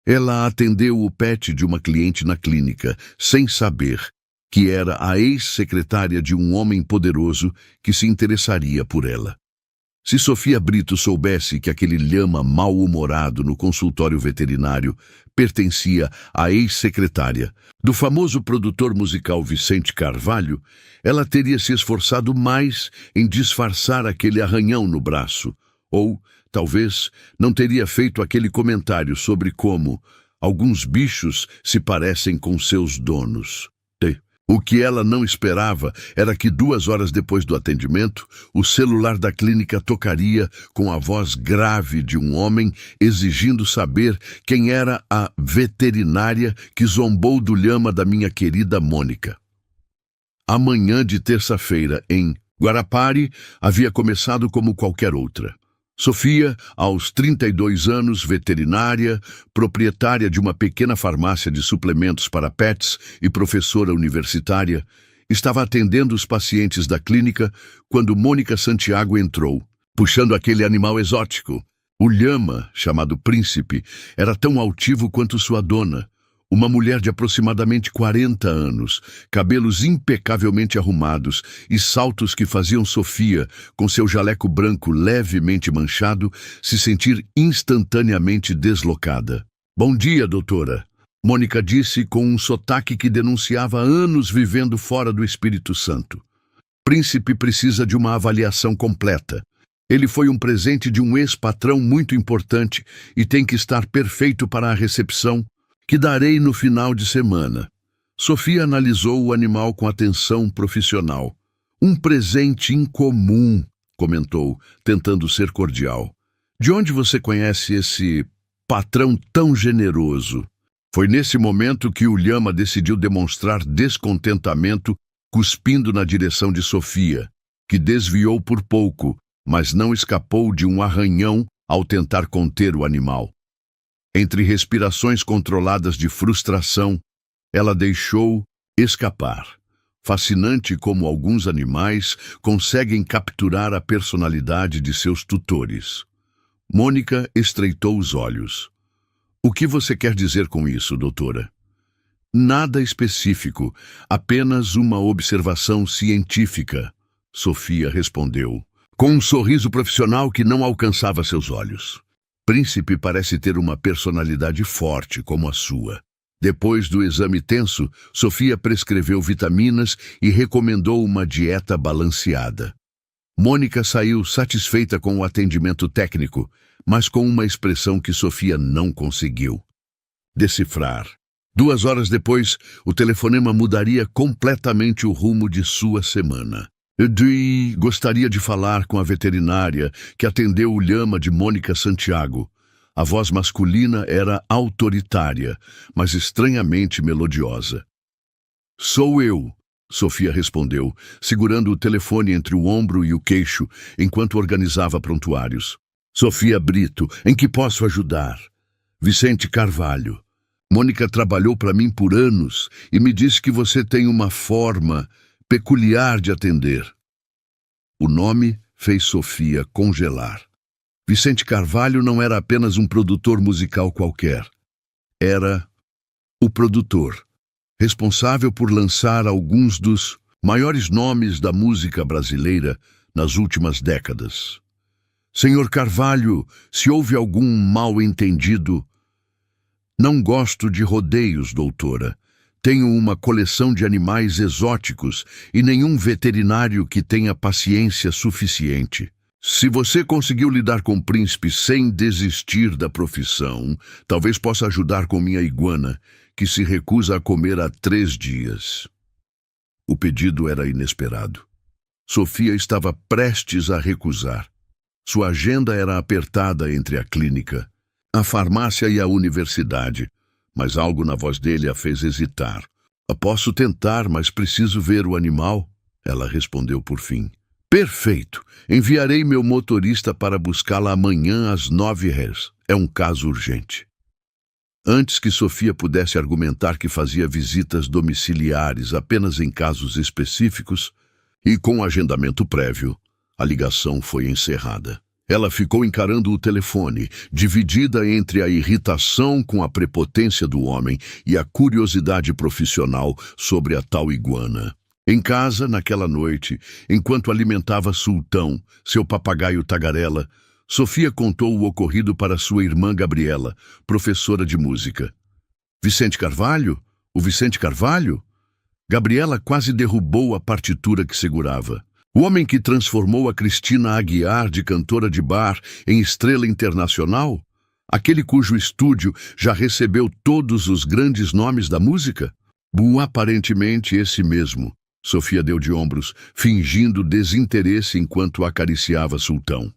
Ela atendeu o pet de uma cliente na clínica, sem saber que era a ex-secretária de um homem poderoso que se interessaria por ela. Se Sofia Brito soubesse que aquele lhama mal-humorado no consultório veterinário pertencia à ex-secretária do famoso produtor musical Vicente Carvalho, ela teria se esforçado mais em disfarçar aquele arranhão no braço, ou, talvez, não teria feito aquele comentário sobre como alguns bichos se parecem com seus donos. O que ela não esperava era que 2 horas depois do atendimento, o celular da clínica tocaria com a voz grave de um homem exigindo saber quem era a veterinária que zombou do lhama da minha querida Mônica. A manhã de terça-feira, em Guarapari, havia começado como qualquer outra. Sofia, aos 32 anos, veterinária, proprietária de uma pequena farmácia de suplementos para pets e professora universitária, estava atendendo os pacientes da clínica quando Mônica Santiago entrou, puxando aquele animal exótico. O lhama, chamado Príncipe, era tão altivo quanto sua dona, uma mulher de aproximadamente 40 anos, cabelos impecavelmente arrumados e saltos que faziam Sofia, com seu jaleco branco levemente manchado, se sentir instantaneamente deslocada. "Bom dia, doutora", Mônica disse com um sotaque que denunciava anos vivendo fora do Espírito Santo. "Príncipe precisa de uma avaliação completa. Ele foi um presente de um ex-patrão muito importante e tem que estar perfeito para a recepção que darei no final de semana." Sofia analisou o animal com atenção profissional. "Um presente incomum", comentou, tentando ser cordial. "De onde você conhece esse patrão tão generoso?" Foi nesse momento que o lhama decidiu demonstrar descontentamento, cuspindo na direção de Sofia, que desviou por pouco, mas não escapou de um arranhão ao tentar conter o animal. Entre respirações controladas de frustração, ela deixou escapar. Fascinante como alguns animais conseguem capturar a personalidade de seus tutores. Mônica estreitou os olhos. "O que você quer dizer com isso, doutora?" "Nada específico, apenas uma observação científica", Sofia respondeu, com um sorriso profissional que não alcançava seus olhos. Príncipe parece ter uma personalidade forte como a sua. Depois do exame tenso, Sofia prescreveu vitaminas e recomendou uma dieta balanceada. Mônica saiu satisfeita com o atendimento técnico, mas com uma expressão que Sofia não conseguiu decifrar. 2 horas depois, o telefonema mudaria completamente o rumo de sua semana. Gostaria de falar com a veterinária que atendeu o lhama de Mônica Santiago." A voz masculina era autoritária, mas estranhamente melodiosa. "Sou eu", Sofia respondeu, segurando o telefone entre o ombro e o queixo, enquanto organizava prontuários. "Sofia Brito, em que posso ajudar?" "Vicente Carvalho. Mônica trabalhou para mim por anos e me disse que você tem uma forma peculiar de atender." O nome fez Sofia congelar. Vicente Carvalho não era apenas um produtor musical qualquer. Era o produtor, responsável por lançar alguns dos maiores nomes da música brasileira nas últimas décadas. "Senhor Carvalho, se houve algum mal-entendido..." "Não gosto de rodeios, doutora. Tenho uma coleção de animais exóticos e nenhum veterinário que tenha paciência suficiente. Se você conseguiu lidar com o príncipe sem desistir da profissão, talvez possa ajudar com minha iguana, que se recusa a comer há 3 dias." O pedido era inesperado. Sofia estava prestes a recusar. Sua agenda era apertada entre a clínica, a farmácia e a universidade, mas algo na voz dele a fez hesitar. "Posso tentar, mas preciso ver o animal", ela respondeu por fim. "Perfeito. Enviarei meu motorista para buscá-la amanhã às 9h. É um caso urgente." Antes que Sofia pudesse argumentar que fazia visitas domiciliares apenas em casos específicos e com agendamento prévio, a ligação foi encerrada. Ela ficou encarando o telefone, dividida entre a irritação com a prepotência do homem e a curiosidade profissional sobre a tal iguana. Em casa, naquela noite, enquanto alimentava Sultão, seu papagaio tagarela, Sofia contou o ocorrido para sua irmã Gabriela, professora de música. Vicente Carvalho? O Vicente Carvalho? Gabriela quase derrubou a partitura que segurava. O homem que transformou a Cristina Aguiar de cantora de bar em estrela internacional? Aquele cujo estúdio já recebeu todos os grandes nomes da música? Aparentemente esse mesmo. Sofia deu de ombros, fingindo desinteresse enquanto acariciava Sultão.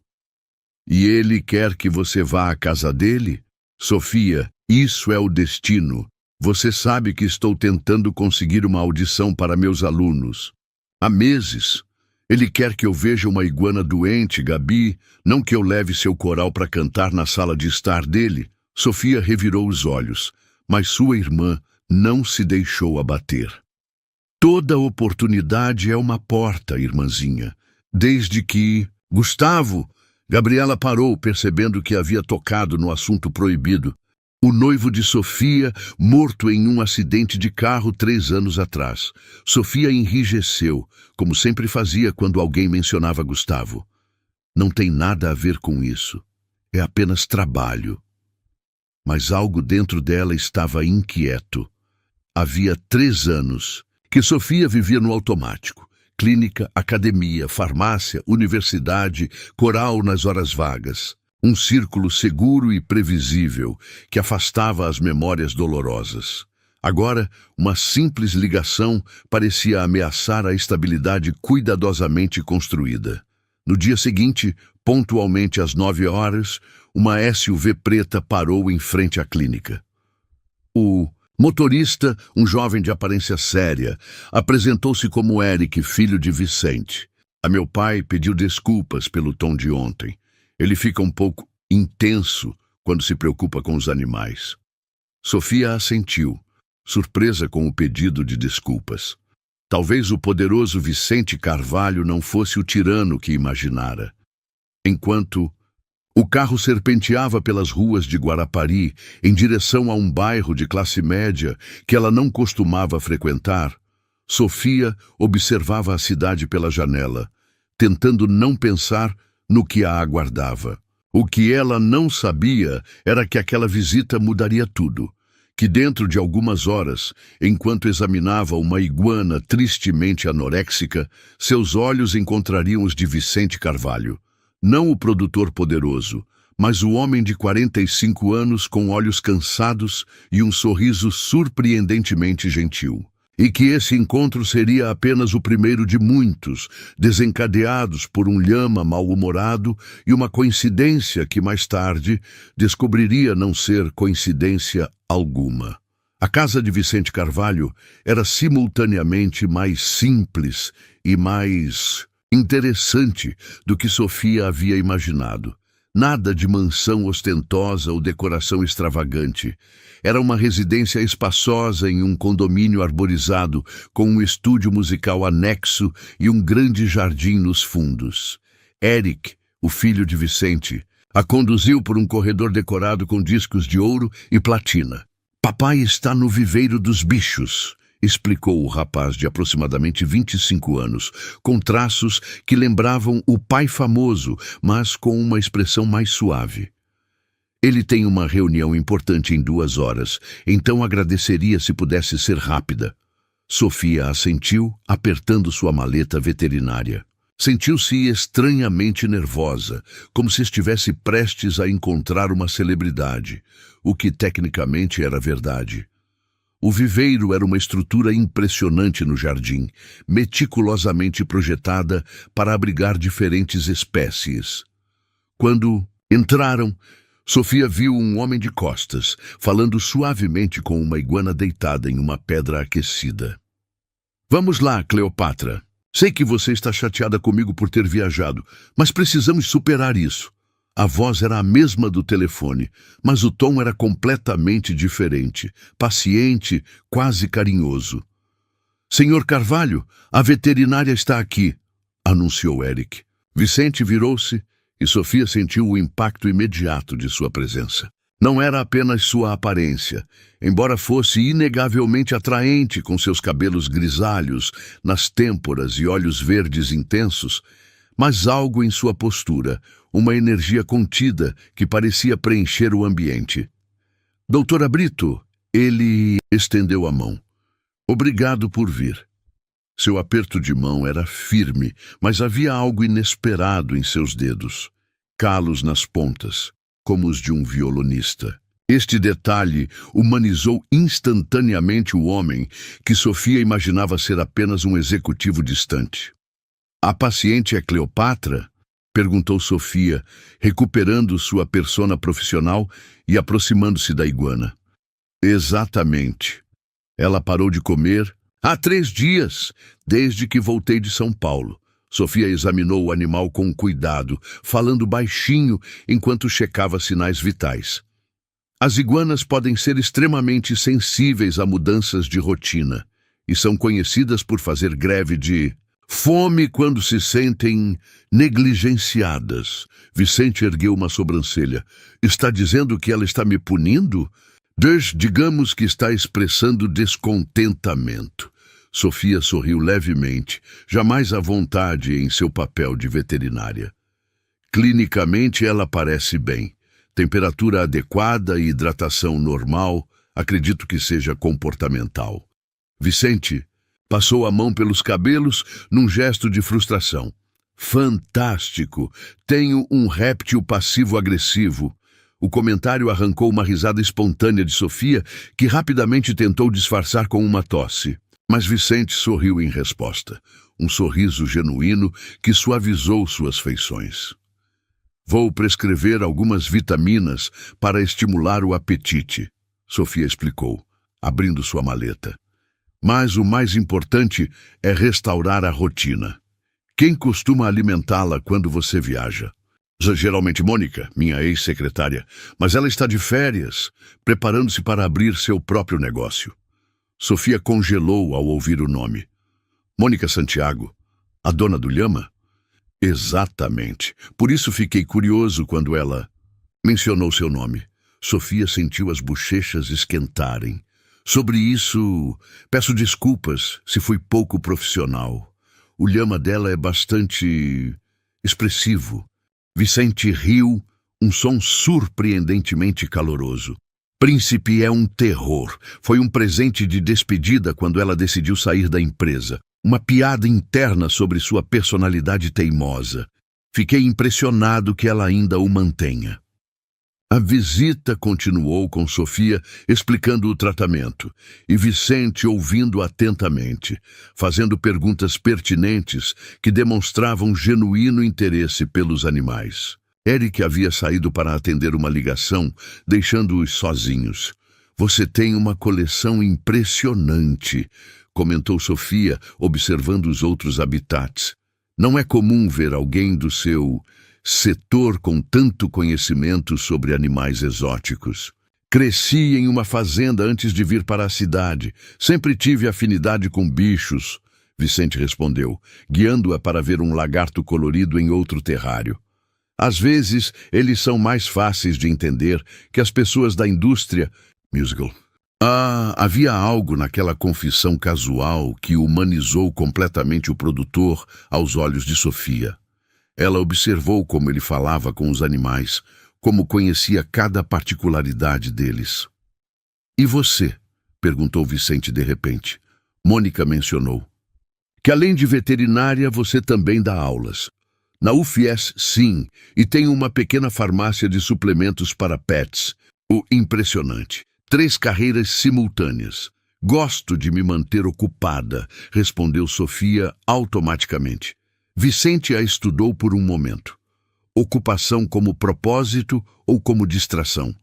E ele quer que você vá à casa dele? Sofia, isso é o destino. Você sabe que estou tentando conseguir uma audição para meus alunos. Há meses. Ele quer que eu veja uma iguana doente, Gabi, não que eu leve seu coral para cantar na sala de estar dele. Sofia revirou os olhos, mas sua irmã não se deixou abater. Toda oportunidade é uma porta, irmãzinha. Desde que... Gustavo! Gabriela parou, percebendo que havia tocado no assunto proibido. O noivo de Sofia, morto em um acidente de carro 3 anos atrás. Sofia enrijeceu, como sempre fazia quando alguém mencionava Gustavo. Não tem nada a ver com isso. É apenas trabalho. Mas algo dentro dela estava inquieto. Havia 3 anos que Sofia vivia no automático. Clínica, academia, farmácia, universidade, coral nas horas vagas. Um círculo seguro e previsível que afastava as memórias dolorosas. Agora, uma simples ligação parecia ameaçar a estabilidade cuidadosamente construída. No dia seguinte, pontualmente às 9 horas, uma SUV preta parou em frente à clínica. O motorista, um jovem de aparência séria, apresentou-se como Eric, filho de Vicente. A meu pai pediu desculpas pelo tom de ontem. Ele fica um pouco intenso quando se preocupa com os animais. Sofia assentiu, surpresa com o pedido de desculpas. Talvez o poderoso Vicente Carvalho não fosse o tirano que imaginara. Enquanto o carro serpenteava pelas ruas de Guarapari em direção a um bairro de classe média que ela não costumava frequentar, Sofia observava a cidade pela janela, tentando não pensar no que a aguardava. O que ela não sabia era que aquela visita mudaria tudo, que dentro de algumas horas, enquanto examinava uma iguana tristemente anoréxica, seus olhos encontrariam os de Vicente Carvalho. Não o produtor poderoso, mas o homem de 45 anos com olhos cansados e um sorriso surpreendentemente gentil. E que esse encontro seria apenas o primeiro de muitos, desencadeados por um lhama mal-humorado e uma coincidência que mais tarde descobriria não ser coincidência alguma. A casa de Vicente Carvalho era simultaneamente mais simples e mais interessante do que Sofia havia imaginado. Nada de mansão ostentosa ou decoração extravagante. Era uma residência espaçosa em um condomínio arborizado, com um estúdio musical anexo e um grande jardim nos fundos. Eric, o filho de Vicente, a conduziu por um corredor decorado com discos de ouro e platina. "Papai está no viveiro dos bichos", explicou o rapaz de aproximadamente 25 anos, com traços que lembravam o pai famoso, mas com uma expressão mais suave. "Ele tem uma reunião importante em 2 horas, então agradeceria se pudesse ser rápida." Sofia assentiu, apertando sua maleta veterinária. Sentiu-se estranhamente nervosa, como se estivesse prestes a encontrar uma celebridade, o que tecnicamente era verdade. O viveiro era uma estrutura impressionante no jardim, meticulosamente projetada para abrigar diferentes espécies. Quando entraram, Sofia viu um homem de costas, falando suavemente com uma iguana deitada em uma pedra aquecida. "Vamos lá, Cleopatra. Sei que você está chateada comigo por ter viajado, mas precisamos superar isso." A voz era a mesma do telefone, mas o tom era completamente diferente, paciente, quase carinhoso. "Senhor Carvalho, a veterinária está aqui", anunciou Eric. Vicente virou-se e Sofia sentiu o impacto imediato de sua presença. Não era apenas sua aparência, embora fosse inegavelmente atraente com seus cabelos grisalhos nas têmporas e olhos verdes intensos, mas algo em sua postura, uma energia contida que parecia preencher o ambiente. Doutora Brito, ele estendeu a mão. Obrigado por vir. Seu aperto de mão era firme, mas havia algo inesperado em seus dedos, calos nas pontas, como os de um violonista. Este detalhe humanizou instantaneamente o homem que Sofia imaginava ser apenas um executivo distante. A paciente é Cleopatra? Perguntou Sofia, recuperando sua persona profissional e aproximando-se da iguana. Exatamente. Ela parou de comer há 3 dias, desde que voltei de São Paulo. Sofia examinou o animal com cuidado, falando baixinho enquanto checava sinais vitais. As iguanas podem ser extremamente sensíveis a mudanças de rotina e são conhecidas por fazer greve de fome quando se sentem negligenciadas. Vicente ergueu uma sobrancelha. Está dizendo que ela está me punindo? Digamos que está expressando descontentamento. Sofia sorriu levemente, jamais à vontade em seu papel de veterinária. Clinicamente ela parece bem. Temperatura adequada e hidratação normal, acredito que seja comportamental. Vicente passou a mão pelos cabelos num gesto de frustração. Fantástico! Tenho um réptil passivo-agressivo. O comentário arrancou uma risada espontânea de Sofia, que rapidamente tentou disfarçar com uma tosse. Mas Vicente sorriu em resposta, um sorriso genuíno que suavizou suas feições. Vou prescrever algumas vitaminas para estimular o apetite, Sofia explicou, abrindo sua maleta. Mas o mais importante é restaurar a rotina. Quem costuma alimentá-la quando você viaja? Geralmente Mônica, minha ex-secretária, mas ela está de férias, preparando-se para abrir seu próprio negócio. Sofia congelou ao ouvir o nome. Mônica Santiago, a dona do Lhama? Exatamente. Por isso fiquei curioso quando ela mencionou seu nome. Sofia sentiu as bochechas esquentarem. Sobre isso, peço desculpas se fui pouco profissional. O Lhama dela é bastante expressivo. Vicente riu, um som surpreendentemente caloroso. Príncipe é um terror. Foi um presente de despedida quando ela decidiu sair da empresa. Uma piada interna sobre sua personalidade teimosa. Fiquei impressionado que ela ainda o mantenha. A visita continuou com Sofia explicando o tratamento e Vicente ouvindo atentamente, fazendo perguntas pertinentes que demonstravam genuíno interesse pelos animais. Eric havia saído para atender uma ligação, deixando-os sozinhos. Você tem uma coleção impressionante, comentou Sofia, observando os outros habitats. Não é comum ver alguém do seu setor com tanto conhecimento sobre animais exóticos. Cresci em uma fazenda antes de vir para a cidade. Sempre tive afinidade com bichos, Vicente respondeu, guiando-a para ver um lagarto colorido em outro terrário. Às vezes, eles são mais fáceis de entender que as pessoas da indústria musical. Havia algo naquela confissão casual que humanizou completamente o produtor aos olhos de Sofia. Ela observou como ele falava com os animais, como conhecia cada particularidade deles. E você? Perguntou Vicente de repente. Mônica mencionou. Que além de veterinária, você também dá aulas. Na UFIES, sim, e tem uma pequena farmácia de suplementos para pets. O impressionante. 3 carreiras simultâneas. Gosto de me manter ocupada, respondeu Sofia automaticamente. Vicente a estudou por um momento. Ocupação como propósito ou como distração?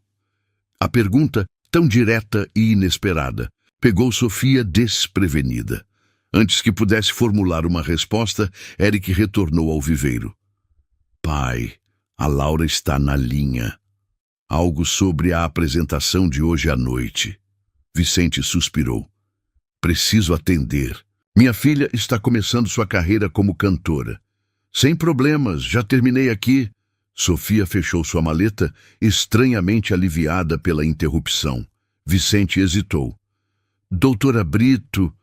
A pergunta, tão direta e inesperada, pegou Sofia desprevenida. Antes que pudesse formular uma resposta, Eric retornou ao viveiro. Pai, a Laura está na linha. Algo sobre a apresentação de hoje à noite. Vicente suspirou. Preciso atender. Minha filha está começando sua carreira como cantora. Sem problemas, já terminei aqui. Sofia fechou sua maleta, estranhamente aliviada pela interrupção. Vicente hesitou. Doutora Brito...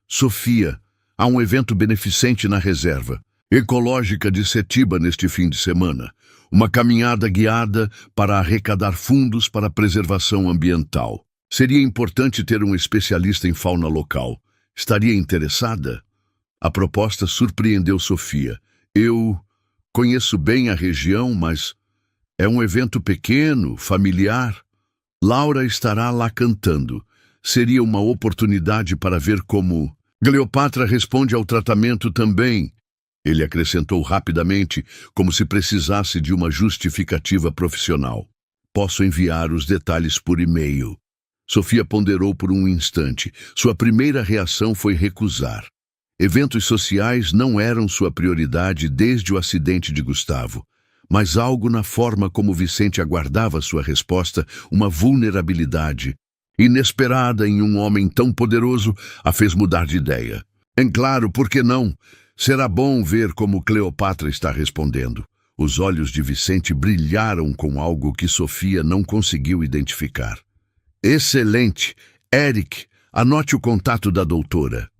Sofia, há um evento beneficente na reserva ecológica de Setiba neste fim de semana. Uma caminhada guiada para arrecadar fundos para a preservação ambiental. Seria importante ter um especialista em fauna local. Estaria interessada? A proposta surpreendeu Sofia. Eu conheço bem a região, mas é um evento pequeno, familiar. Laura estará lá cantando. Seria uma oportunidade para ver como Cleopatra responde ao tratamento também. Ele acrescentou rapidamente, como se precisasse de uma justificativa profissional. Posso enviar os detalhes por e-mail. Sofia ponderou por um instante. Sua primeira reação foi recusar. Eventos sociais não eram sua prioridade desde o acidente de Gustavo, mas algo na forma como Vicente aguardava sua resposta, uma vulnerabilidade inesperada em um homem tão poderoso, a fez mudar de ideia. Claro, por que não? Será bom ver como Cleopatra está respondendo. Os olhos de Vicente brilharam com algo que Sofia não conseguiu identificar. Excelente! Eric, anote o contato da doutora.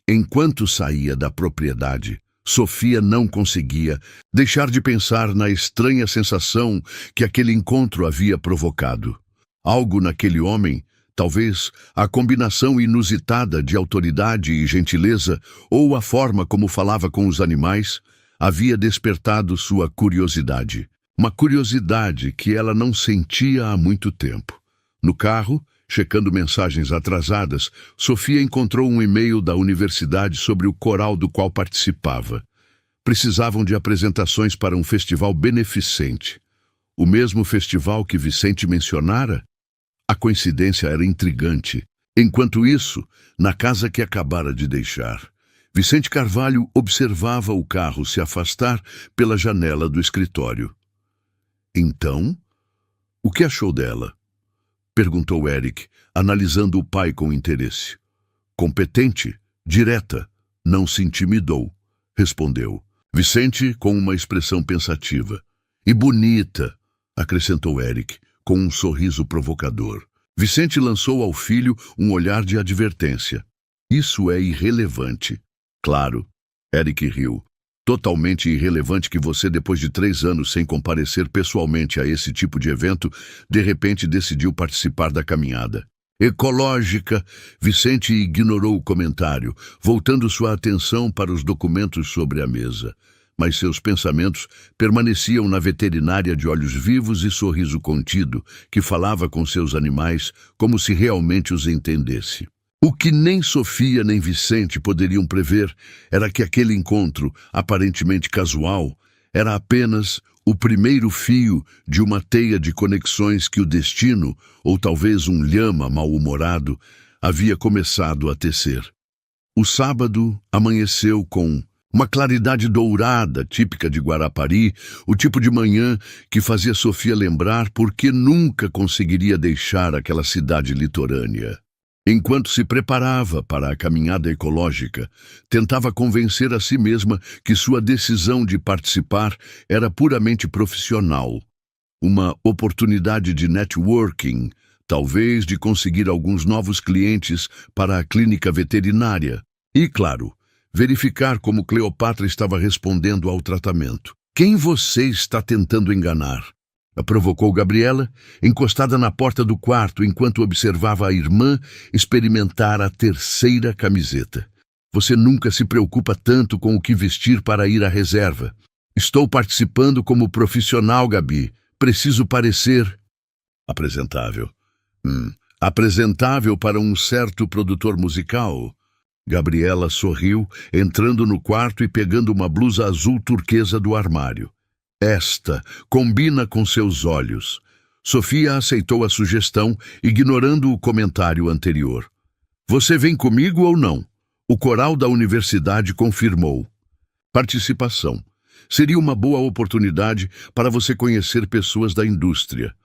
Enquanto saía da propriedade, Sofia não conseguia deixar de pensar na estranha sensação que aquele encontro havia provocado. Algo naquele homem, talvez a combinação inusitada de autoridade e gentileza ou a forma como falava com os animais, havia despertado sua curiosidade. Uma curiosidade que ela não sentia há muito tempo. No carro, checando mensagens atrasadas, Sofia encontrou um e-mail da universidade sobre o coral do qual participava. Precisavam de apresentações para um festival beneficente. O mesmo festival que Vicente mencionara? A coincidência era intrigante. Enquanto isso, na casa que acabara de deixar, Vicente Carvalho observava o carro se afastar pela janela do escritório. Então, o que achou dela? Perguntou Eric, analisando o pai com interesse. Competente, direta, não se intimidou, respondeu. Vicente, com uma expressão pensativa. E bonita, acrescentou Eric, com um sorriso provocador. Vicente lançou ao filho um olhar de advertência. Isso é irrelevante. Claro, Eric riu. Totalmente irrelevante que você, depois de 3 anos sem comparecer pessoalmente a esse tipo de evento, de repente decidiu participar da caminhada. Ecológica, Vicente ignorou o comentário, voltando sua atenção para os documentos sobre a mesa. Mas seus pensamentos permaneciam na veterinária de olhos vivos e sorriso contido, que falava com seus animais como se realmente os entendesse. O que nem Sofia nem Vicente poderiam prever era que aquele encontro, aparentemente casual, era apenas o primeiro fio de uma teia de conexões que o destino, ou talvez um lhama mal-humorado, havia começado a tecer. O sábado amanheceu com uma claridade dourada, típica de Guarapari, o tipo de manhã que fazia Sofia lembrar por que nunca conseguiria deixar aquela cidade litorânea. Enquanto se preparava para a caminhada ecológica, tentava convencer a si mesma que sua decisão de participar era puramente profissional. Uma oportunidade de networking, talvez de conseguir alguns novos clientes para a clínica veterinária. E, claro, verificar como Cleopatra estava respondendo ao tratamento. Quem você está tentando enganar? Provocou Gabriela, encostada na porta do quarto enquanto observava a irmã experimentar a 3ª camiseta. Você nunca se preocupa tanto com o que vestir para ir à reserva. Estou participando como profissional, Gabi. Preciso parecer apresentável. Apresentável para um certo produtor musical. Gabriela sorriu, entrando no quarto e pegando uma blusa azul turquesa do armário. Esta combina com seus olhos. Sofia aceitou a sugestão, ignorando o comentário anterior. Você vem comigo ou não? O coral da universidade confirmou. Participação. Seria uma boa oportunidade para você conhecer pessoas da indústria.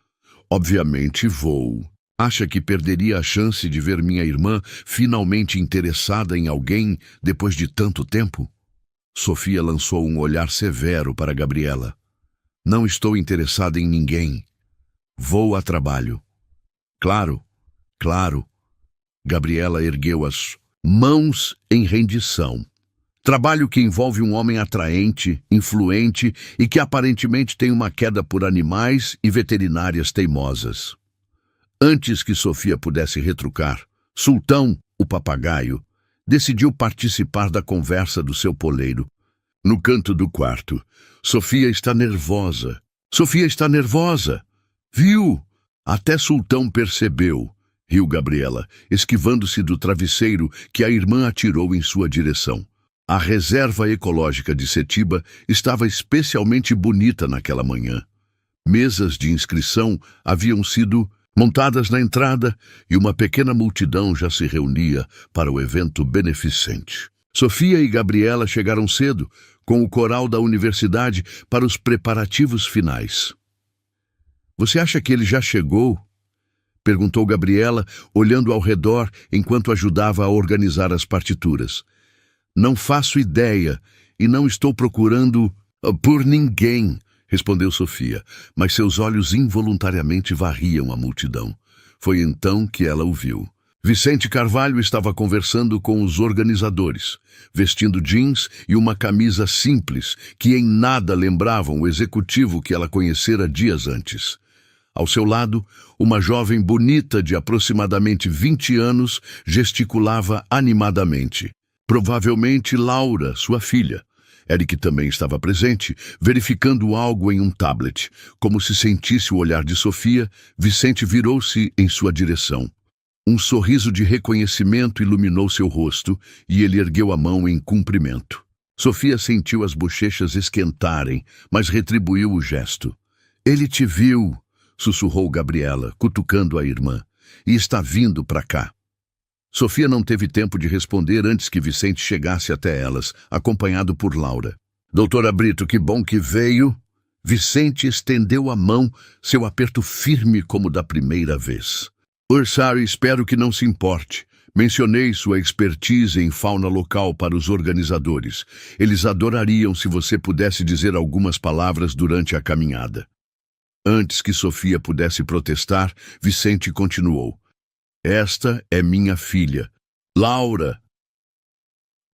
Obviamente vou. Acha que perderia a chance de ver minha irmã finalmente interessada em alguém depois de tanto tempo? Sofia lançou um olhar severo para Gabriela. Não estou interessada em ninguém. Vou a trabalho. Claro, claro. Gabriela ergueu as mãos em rendição. Trabalho que envolve um homem atraente, influente e que aparentemente tem uma queda por animais e veterinárias teimosas. Antes que Sofia pudesse retrucar, Sultão, o papagaio, decidiu participar da conversa do seu poleiro. No canto do quarto, Sofia está nervosa. Sofia está nervosa. Viu? Até Sultão percebeu, riu Gabriela, esquivando-se do travesseiro que a irmã atirou em sua direção. A reserva ecológica de Setiba estava especialmente bonita naquela manhã. Mesas de inscrição haviam sido montadas na entrada e uma pequena multidão já se reunia para o evento beneficente. Sofia e Gabriela chegaram cedo, com o coral da universidade, para os preparativos finais. "Você acha que ele já chegou?" perguntou Gabriela, olhando ao redor enquanto ajudava a organizar as partituras. "Não faço ideia e não estou procurando por ninguém", respondeu Sofia, mas seus olhos involuntariamente varriam a multidão. Foi então que ela o viu. Vicente Carvalho estava conversando com os organizadores, vestindo jeans e uma camisa simples que em nada lembravam o executivo que ela conhecera dias antes. Ao seu lado, uma jovem bonita de aproximadamente 20 anos gesticulava animadamente. Provavelmente Laura, sua filha. Eric também estava presente, verificando algo em um tablet. Como se sentisse o olhar de Sofia, Vicente virou-se em sua direção. Um sorriso de reconhecimento iluminou seu rosto e ele ergueu a mão em cumprimento. Sofia sentiu as bochechas esquentarem, mas retribuiu o gesto. "Ele te viu", sussurrou Gabriela, cutucando a irmã, "e está vindo para cá." Sofia não teve tempo de responder antes que Vicente chegasse até elas, acompanhado por Laura. "Doutora Brito, que bom que veio." Vicente estendeu a mão, seu aperto firme como da primeira vez. "Ursari, espero que não se importe. Mencionei sua expertise em fauna local para os organizadores. Eles adorariam se você pudesse dizer algumas palavras durante a caminhada." Antes que Sofia pudesse protestar, Vicente continuou. "Esta é minha filha, Laura."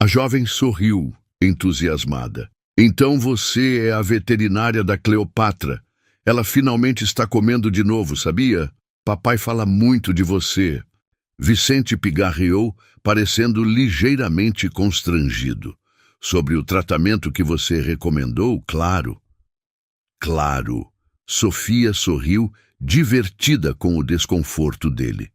A jovem sorriu, entusiasmada. "Então você é a veterinária da Cleopatra. Ela finalmente está comendo de novo, sabia? Papai fala muito de você." Vicente pigarreou, parecendo ligeiramente constrangido. "Sobre o tratamento que você recomendou, claro." "Claro." Sofia sorriu, divertida com o desconforto dele.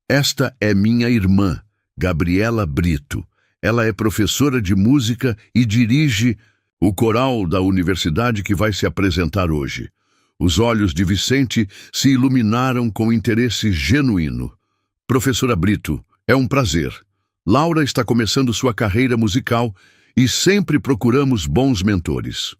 "Esta é minha irmã, Gabriela Brito. Ela é professora de música e dirige o coral da universidade que vai se apresentar hoje." Os olhos de Vicente se iluminaram com interesse genuíno. "Professora Brito, é um prazer. Laura está começando sua carreira musical e sempre procuramos bons mentores."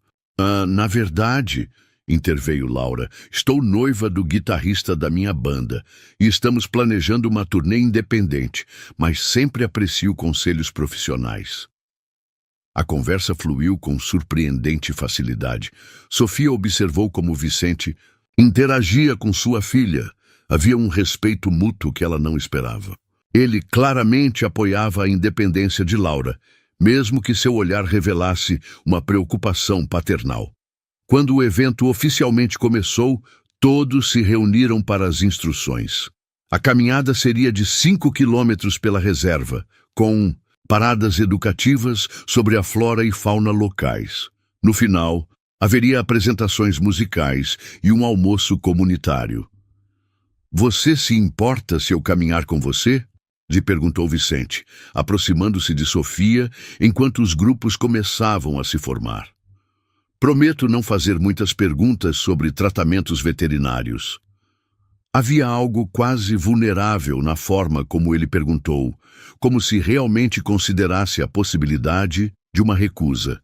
Na verdade," interveio Laura, "estou noiva do guitarrista da minha banda e estamos planejando uma turnê independente, mas sempre aprecio conselhos profissionais." A conversa fluiu com surpreendente facilidade. Sofia observou como Vicente interagia com sua filha. Havia um respeito mútuo que ela não esperava. Ele claramente apoiava a independência de Laura, mesmo que seu olhar revelasse uma preocupação paternal. Quando o evento oficialmente começou, todos se reuniram para as instruções. A caminhada seria de 5 quilômetros pela reserva, com paradas educativas sobre a flora e fauna locais. No final, haveria apresentações musicais e um almoço comunitário. "Você se importa se eu caminhar com você?" lhe perguntou Vicente, aproximando-se de Sofia enquanto os grupos começavam a se formar. "Prometo não fazer muitas perguntas sobre tratamentos veterinários." Havia algo quase vulnerável na forma como ele perguntou, como se realmente considerasse a possibilidade de uma recusa.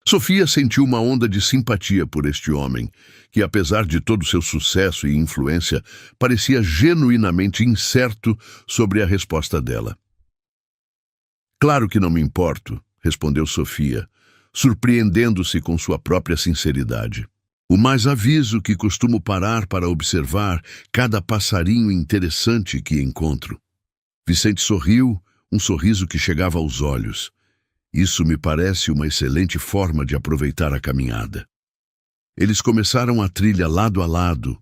Sofia sentiu uma onda de simpatia por este homem, que apesar de todo seu sucesso e influência, parecia genuinamente incerto sobre a resposta dela. "Claro que não me importo", respondeu Sofia, surpreendendo-se com sua própria sinceridade. O mais aviso que costumo parar para observar cada passarinho interessante que encontro. Vicente sorriu, um sorriso que chegava aos olhos. Isso me parece uma excelente forma de aproveitar a caminhada. Eles começaram a trilha lado a lado,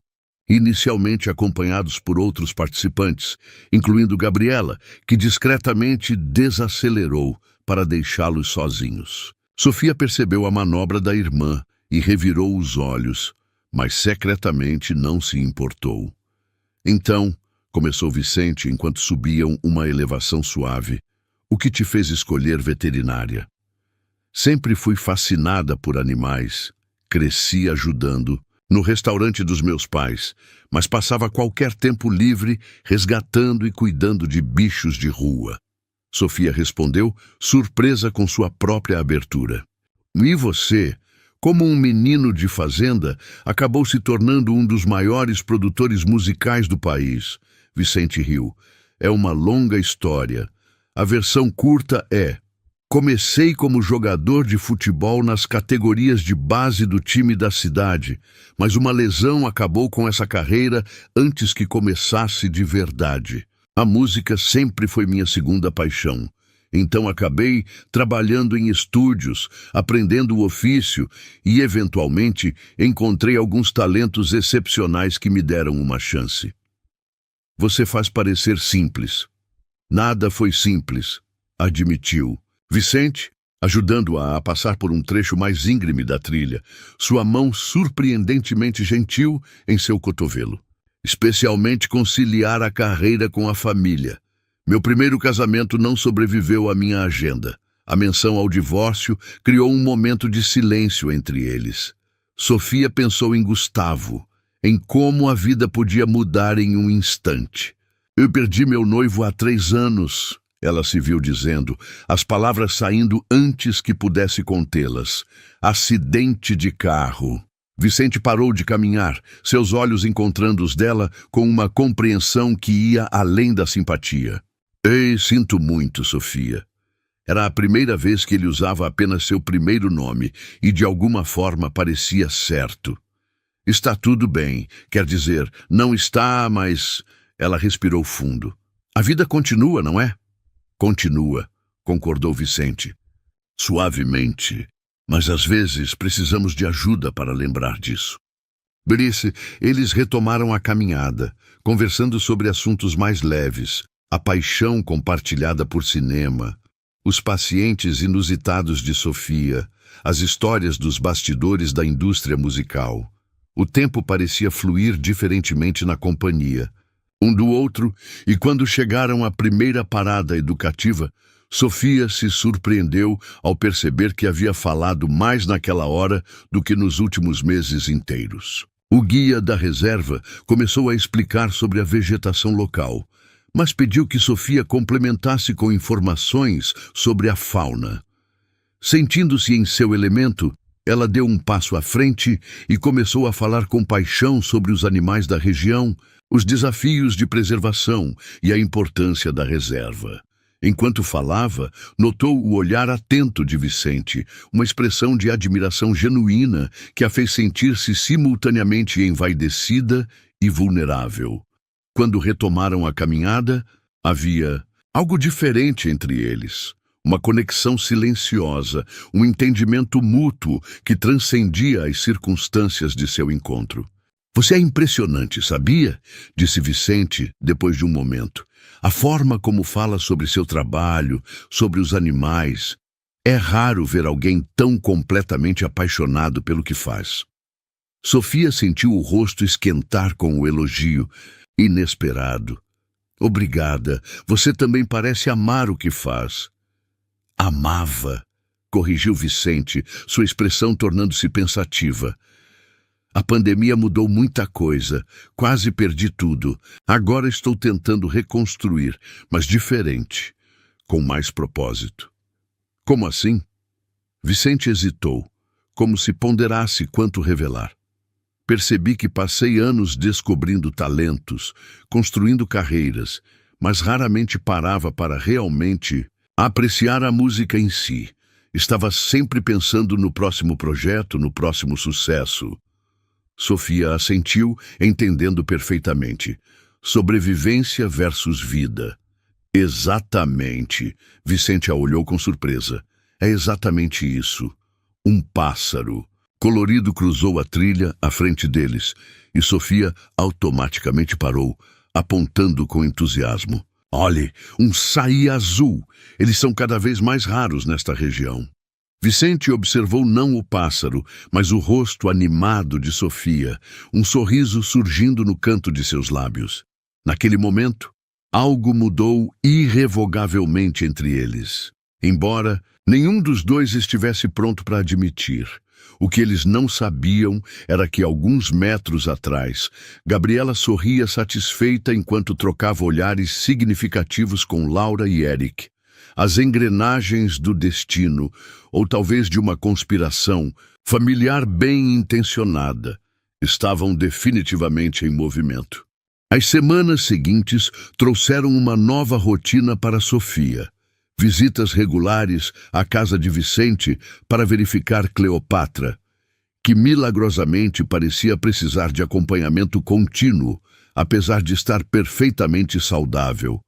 inicialmente acompanhados por outros participantes, incluindo Gabriela, que discretamente desacelerou para deixá-los sozinhos. Sofia percebeu a manobra da irmã e revirou os olhos, mas secretamente não se importou. Então, começou Vicente enquanto subiam uma elevação suave, o que te fez escolher veterinária? Sempre fui fascinada por animais, cresci ajudando no restaurante dos meus pais, mas passava qualquer tempo livre resgatando e cuidando de bichos de rua. Sofia respondeu, surpresa com sua própria abertura. E você, como um menino de fazenda, acabou se tornando um dos maiores produtores musicais do país. Vicente riu. É uma longa história. A versão curta é: comecei como jogador de futebol nas categorias de base do time da cidade, mas uma lesão acabou com essa carreira antes que começasse de verdade. A música sempre foi minha segunda paixão. Então acabei trabalhando em estúdios, aprendendo o ofício e, eventualmente, encontrei alguns talentos excepcionais que me deram uma chance. Você faz parecer simples. Nada foi simples, admitiu. Vicente, ajudando-a a passar por um trecho mais íngreme da trilha, sua mão surpreendentemente gentil em seu cotovelo. Especialmente conciliar a carreira com a família. Meu primeiro casamento não sobreviveu à minha agenda. A menção ao divórcio criou um momento de silêncio entre eles. Sofia pensou em Gustavo, em como a vida podia mudar em um instante. Eu perdi meu noivo há 3 anos, ela se viu dizendo, as palavras saindo antes que pudesse contê-las. Acidente de carro. Vicente parou de caminhar, seus olhos encontrando os dela com uma compreensão que ia além da simpatia. Ei, sinto muito, Sofia. Era a primeira vez que ele usava apenas seu primeiro nome e de alguma forma parecia certo. Está tudo bem, quer dizer, não está, mas... Ela respirou fundo. A vida continua, não é? Continua, concordou Vicente. Suavemente, mas às vezes precisamos de ajuda para lembrar disso. Belice, eles retomaram a caminhada, conversando sobre assuntos mais leves, a paixão compartilhada por cinema, os pacientes inusitados de Sofia, as histórias dos bastidores da indústria musical. O tempo parecia fluir diferentemente na companhia, um do outro, e quando chegaram à primeira parada educativa, Sofia se surpreendeu ao perceber que havia falado mais naquela hora do que nos últimos meses inteiros. O guia da reserva começou a explicar sobre a vegetação local, mas pediu que Sofia complementasse com informações sobre a fauna. Sentindo-se em seu elemento, ela deu um passo à frente e começou a falar com paixão sobre os animais da região, os desafios de preservação e a importância da reserva. Enquanto falava, notou o olhar atento de Vicente, uma expressão de admiração genuína que a fez sentir-se simultaneamente envaidecida e vulnerável. Quando retomaram a caminhada, havia algo diferente entre eles. Uma conexão silenciosa, um entendimento mútuo que transcendia as circunstâncias de seu encontro. Você é impressionante, sabia? Disse Vicente, depois de um momento. A forma como fala sobre seu trabalho, sobre os animais. É raro ver alguém tão completamente apaixonado pelo que faz. Sofia sentiu o rosto esquentar com o elogio, inesperado. Obrigada, você também parece amar o que faz. Amava, corrigiu Vicente, sua expressão tornando-se pensativa. A pandemia mudou muita coisa, quase perdi tudo. Agora estou tentando reconstruir, mas diferente, com mais propósito. Como assim? Vicente hesitou, como se ponderasse quanto revelar. Percebi que passei anos descobrindo talentos, construindo carreiras, mas raramente parava para realmente apreciar a música em si. Estava sempre pensando no próximo projeto, no próximo sucesso. Sofia assentiu, entendendo perfeitamente. Sobrevivência versus vida. Exatamente. Vicente a olhou com surpresa. É exatamente isso. Um pássaro. Colorido cruzou a trilha à frente deles, e Sofia automaticamente parou, apontando com entusiasmo. Olhe, um saí azul. Eles são cada vez mais raros nesta região. Vicente observou não o pássaro, mas o rosto animado de Sofia, um sorriso surgindo no canto de seus lábios. Naquele momento, algo mudou irrevogavelmente entre eles. Embora nenhum dos dois estivesse pronto para admitir, o que eles não sabiam era que, alguns metros atrás, Gabriela sorria satisfeita enquanto trocava olhares significativos com Laura e Eric. As engrenagens do destino, ou talvez de uma conspiração familiar bem intencionada, estavam definitivamente em movimento. As semanas seguintes trouxeram uma nova rotina para Sofia. Visitas regulares à casa de Vicente para verificar Cleopatra, que milagrosamente parecia precisar de acompanhamento contínuo, apesar de estar perfeitamente saudável.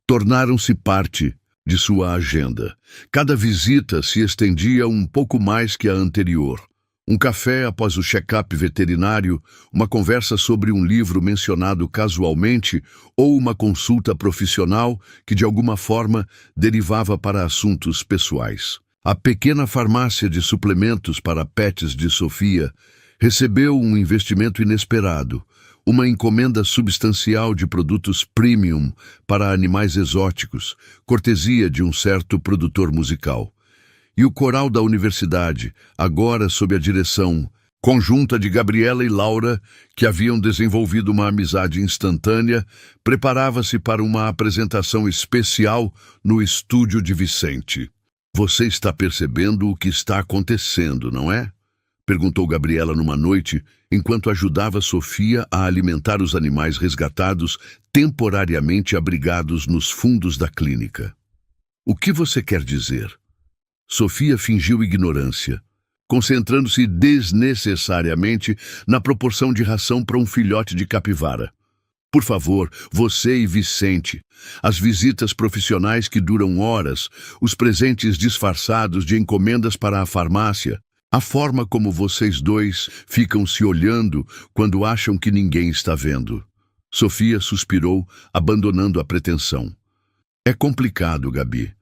Tornaram-se parte de sua agenda. Cada visita se estendia um pouco mais que a anterior. Um café após o check-up veterinário, uma conversa sobre um livro mencionado casualmente ou uma consulta profissional que de alguma forma derivava para assuntos pessoais. A pequena farmácia de suplementos para pets de Sofia recebeu um investimento inesperado, uma encomenda substancial de produtos premium para animais exóticos, cortesia de um certo produtor musical. E o coral da universidade, agora sob a direção conjunta de Gabriela e Laura, que haviam desenvolvido uma amizade instantânea, preparava-se para uma apresentação especial no estúdio de Vicente. Você está percebendo o que está acontecendo, não é? Perguntou Gabriela numa noite, enquanto ajudava Sofia a alimentar os animais resgatados, temporariamente abrigados nos fundos da clínica. O que você quer dizer? Sofia fingiu ignorância, concentrando-se desnecessariamente na proporção de ração para um filhote de capivara. Por favor, você e Vicente, as visitas profissionais que duram horas, os presentes disfarçados de encomendas para a farmácia, a forma como vocês dois ficam se olhando quando acham que ninguém está vendo. Sofia suspirou, abandonando a pretensão. É complicado, Gabi.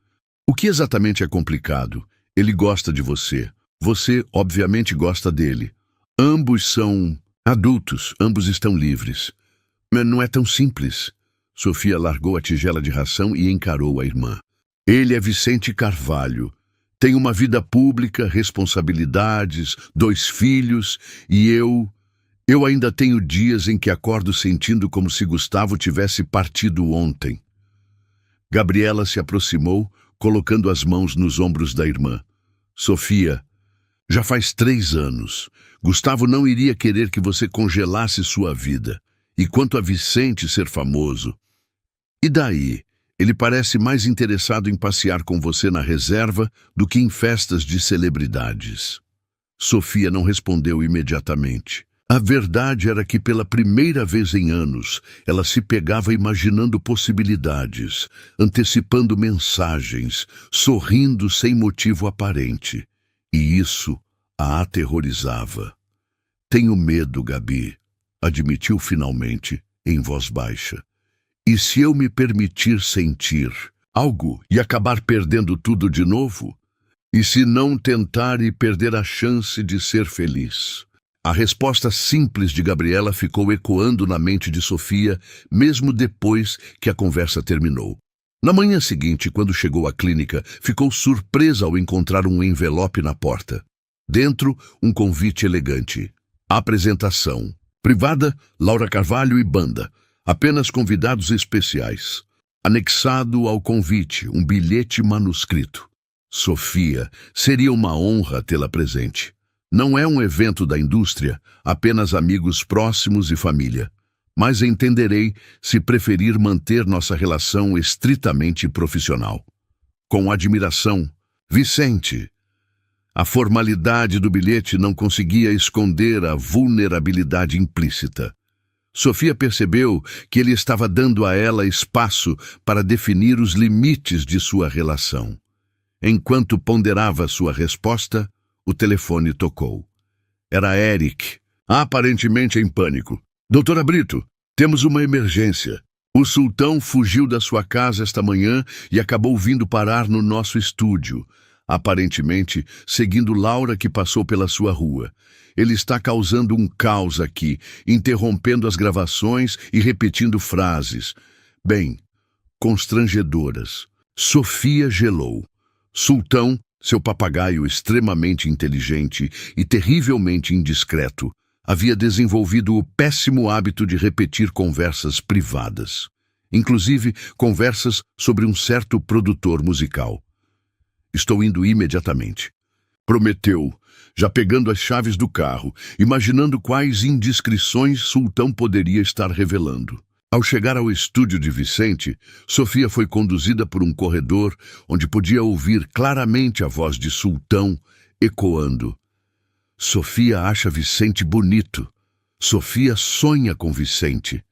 O que exatamente é complicado? Ele gosta de você. Você, obviamente, gosta dele. Ambos são adultos, ambos estão livres. Mas não é tão simples. Sofia largou a tigela de ração e encarou a irmã. Ele é Vicente Carvalho. Tem uma vida pública, responsabilidades, 2 filhos, e eu ainda tenho dias em que acordo sentindo como se Gustavo tivesse partido ontem. Gabriela se aproximou, colocando as mãos nos ombros da irmã. Sofia, já faz 3 anos. Gustavo não iria querer que você congelasse sua vida. E quanto a Vicente ser famoso, e daí? Ele parece mais interessado em passear com você na reserva do que em festas de celebridades. Sofia não respondeu imediatamente. A verdade era que pela primeira vez em anos, ela se pegava imaginando possibilidades, antecipando mensagens, sorrindo sem motivo aparente. E isso a aterrorizava. Tenho medo, Gabi, admitiu finalmente, em voz baixa. E se eu me permitir sentir algo e acabar perdendo tudo de novo? E se não tentar e perder a chance de ser feliz? A resposta simples de Gabriela ficou ecoando na mente de Sofia, mesmo depois que a conversa terminou. Na manhã seguinte, quando chegou à clínica, ficou surpresa ao encontrar um envelope na porta. Dentro, um convite elegante. Apresentação. Privada, Laura Carvalho e banda. Apenas convidados especiais. Anexado ao convite, um bilhete manuscrito. Sofia, seria uma honra tê-la presente. Não é um evento da indústria, apenas amigos próximos e família. Mas entenderei se preferir manter nossa relação estritamente profissional. Com admiração, Vicente. A formalidade do bilhete não conseguia esconder a vulnerabilidade implícita. Sofia percebeu que ele estava dando a ela espaço para definir os limites de sua relação. Enquanto ponderava sua resposta, o telefone tocou. Era Eric, aparentemente em pânico. Doutora Brito, temos uma emergência. O sultão fugiu da sua casa esta manhã e acabou vindo parar no nosso estúdio, aparentemente seguindo Laura, que passou pela sua rua. Ele está causando um caos aqui, interrompendo as gravações e repetindo frases. Bem, constrangedoras. Sofia gelou. Sultão, seu papagaio extremamente inteligente e terrivelmente indiscreto, havia desenvolvido o péssimo hábito de repetir conversas privadas, inclusive conversas sobre um certo produtor musical. Estou indo imediatamente, prometeu, já pegando as chaves do carro, imaginando quais indiscrições Sultão poderia estar revelando. Ao chegar ao estúdio de Vicente, Sofia foi conduzida por um corredor onde podia ouvir claramente a voz de Sultão ecoando. Sofia acha Vicente bonito. Sofia sonha com Vicente.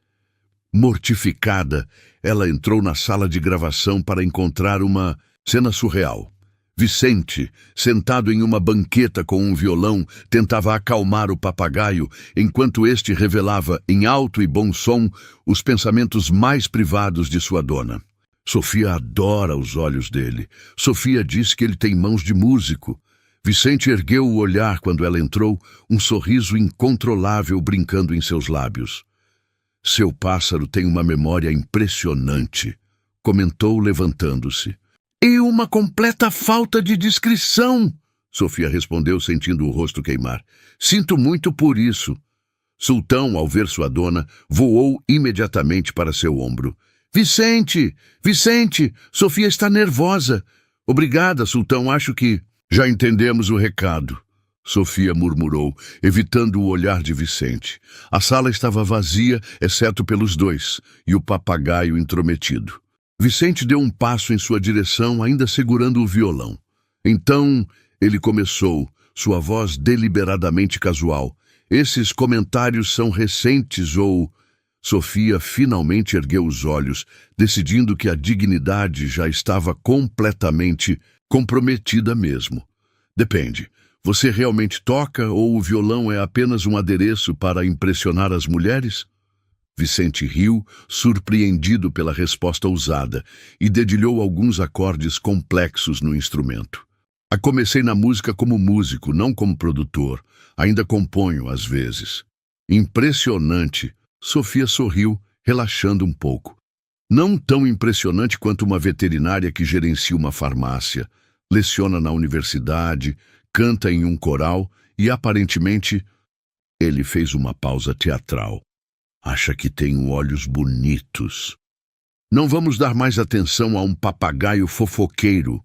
Mortificada, ela entrou na sala de gravação para encontrar uma cena surreal. Vicente, sentado em uma banqueta com um violão, tentava acalmar o papagaio, enquanto este revelava, em alto e bom som, os pensamentos mais privados de sua dona. Sofia adora os olhos dele. Sofia diz que ele tem mãos de músico. Vicente ergueu o olhar quando ela entrou, um sorriso incontrolável brincando em seus lábios. Seu pássaro tem uma memória impressionante, comentou levantando-se. E uma completa falta de discrição, Sofia respondeu sentindo o rosto queimar. Sinto muito por isso. Sultão, ao ver sua dona, voou imediatamente para seu ombro. Vicente! Vicente! Sofia está nervosa. Obrigada, Sultão, acho que... Já entendemos o recado, Sofia murmurou, evitando o olhar de Vicente. A sala estava vazia, exceto pelos dois, e o papagaio intrometido. Vicente deu um passo em sua direção, ainda segurando o violão. Então, ele começou, sua voz deliberadamente casual. Esses comentários são recentes ou... Sofia finalmente ergueu os olhos, decidindo que a dignidade já estava completamente comprometida mesmo. Depende. Você realmente toca ou o violão é apenas um adereço para impressionar as mulheres? Vicente riu, surpreendido pela resposta ousada, e dedilhou alguns acordes complexos no instrumento. Comecei na música como músico, não como produtor. Ainda componho, às vezes. Impressionante. Sofia sorriu, relaxando um pouco. Não tão impressionante quanto uma veterinária que gerencia uma farmácia, leciona na universidade, canta em um coral e, aparentemente, ele fez uma pausa teatral. Acha que tenho olhos bonitos. Não vamos dar mais atenção a um papagaio fofoqueiro.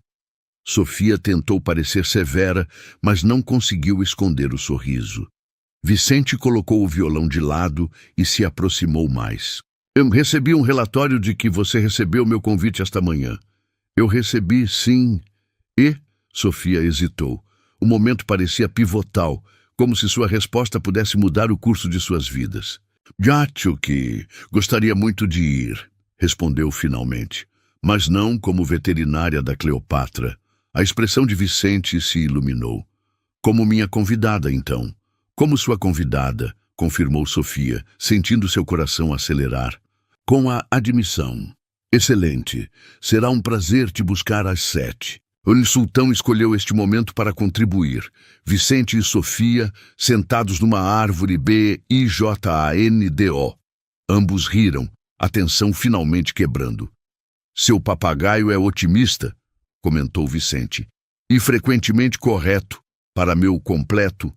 Sofia tentou parecer severa, mas não conseguiu esconder o sorriso. Vicente colocou o violão de lado e se aproximou mais. Eu recebi um relatório de que você recebeu meu convite esta manhã. Eu recebi, sim. E? Sofia hesitou. O momento parecia pivotal, como se sua resposta pudesse mudar o curso de suas vidas. Acho que gostaria muito de ir, respondeu finalmente, mas não como veterinária da Cleopatra. A expressão de Vicente se iluminou. Como minha convidada, então. Como sua convidada, confirmou Sofia, sentindo seu coração acelerar. Com a admissão. Excelente. Será um prazer te buscar às 7. O sultão escolheu este momento para contribuir. Vicente e Sofia, sentados numa árvore BIJANDO. Ambos riram, a tensão finalmente quebrando. Seu papagaio é otimista, comentou Vicente, e frequentemente correto, para meu completo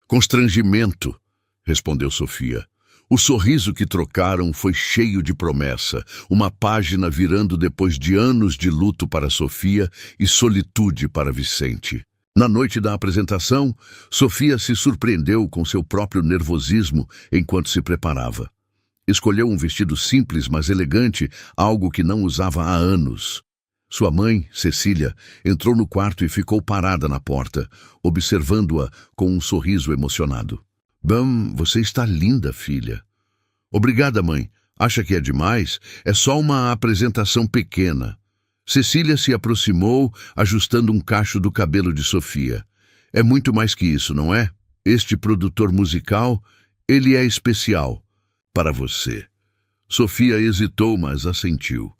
constrangimento, respondeu Sofia. O sorriso que trocaram foi cheio de promessa, uma página virando depois de anos de luto para Sofia e solitude para Vicente. Na noite da apresentação, Sofia se surpreendeu com seu próprio nervosismo enquanto se preparava. Escolheu um vestido simples, mas elegante, algo que não usava há anos. Sua mãe, Cecília, entrou no quarto e ficou parada na porta, observando-a com um sorriso emocionado. Bom, você está linda, filha. Obrigada, mãe. Acha que é demais? É só uma apresentação pequena. Cecília se aproximou, ajustando um cacho do cabelo de Sofia. É muito mais que isso, não é? Este produtor musical, ele é especial. Para você. Sofia hesitou, mas assentiu.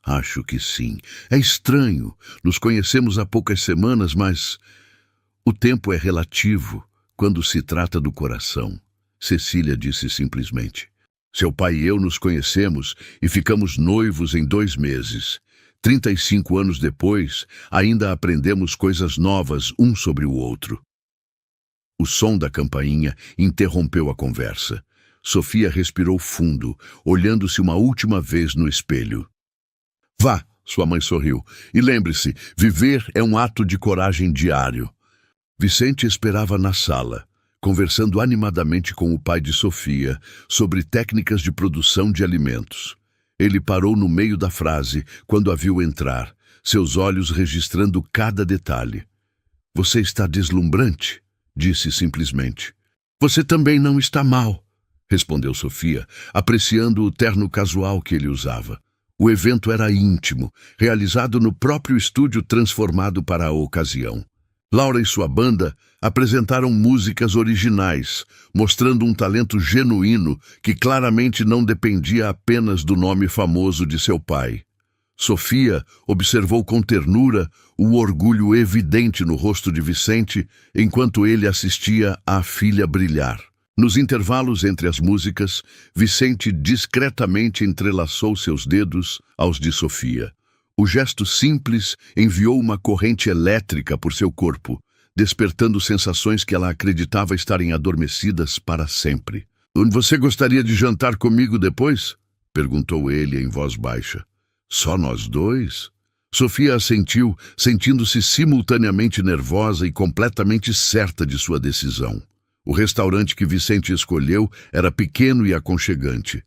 Acho que sim. É estranho. Nos conhecemos há poucas semanas, mas o tempo é relativo quando se trata do coração. Cecília disse simplesmente. Seu pai e eu nos conhecemos e ficamos noivos em 2 meses. 35 anos depois, ainda aprendemos coisas novas um sobre o outro. O som da campainha interrompeu a conversa. Sofia respirou fundo, olhando-se uma última vez no espelho. Vá, sua mãe sorriu. E lembre-se, viver é um ato de coragem diário. Vicente esperava na sala, conversando animadamente com o pai de Sofia sobre técnicas de produção de alimentos. Ele parou no meio da frase quando a viu entrar, seus olhos registrando cada detalhe. Você está deslumbrante, disse simplesmente. Você também não está mal, respondeu Sofia, apreciando o terno casual que ele usava. O evento era íntimo, realizado no próprio estúdio transformado para a ocasião. Laura e sua banda apresentaram músicas originais, mostrando um talento genuíno que claramente não dependia apenas do nome famoso de seu pai. Sofia observou com ternura o orgulho evidente no rosto de Vicente enquanto ele assistia à filha brilhar. Nos intervalos entre as músicas, Vicente discretamente entrelaçou seus dedos aos de Sofia. O gesto simples enviou uma corrente elétrica por seu corpo, despertando sensações que ela acreditava estarem adormecidas para sempre. Você gostaria de jantar comigo depois? Perguntou ele em voz baixa. Só nós dois? Sofia assentiu, sentindo-se simultaneamente nervosa e completamente certa de sua decisão. O restaurante que Vicente escolheu era pequeno e aconchegante.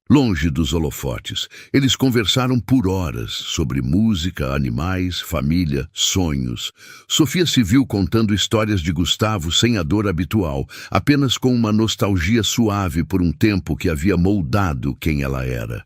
Longe dos holofotes, eles conversaram por horas sobre música, animais, família, sonhos. Sofia se viu contando histórias de Gustavo sem a dor habitual, apenas com uma nostalgia suave por um tempo que havia moldado quem ela era.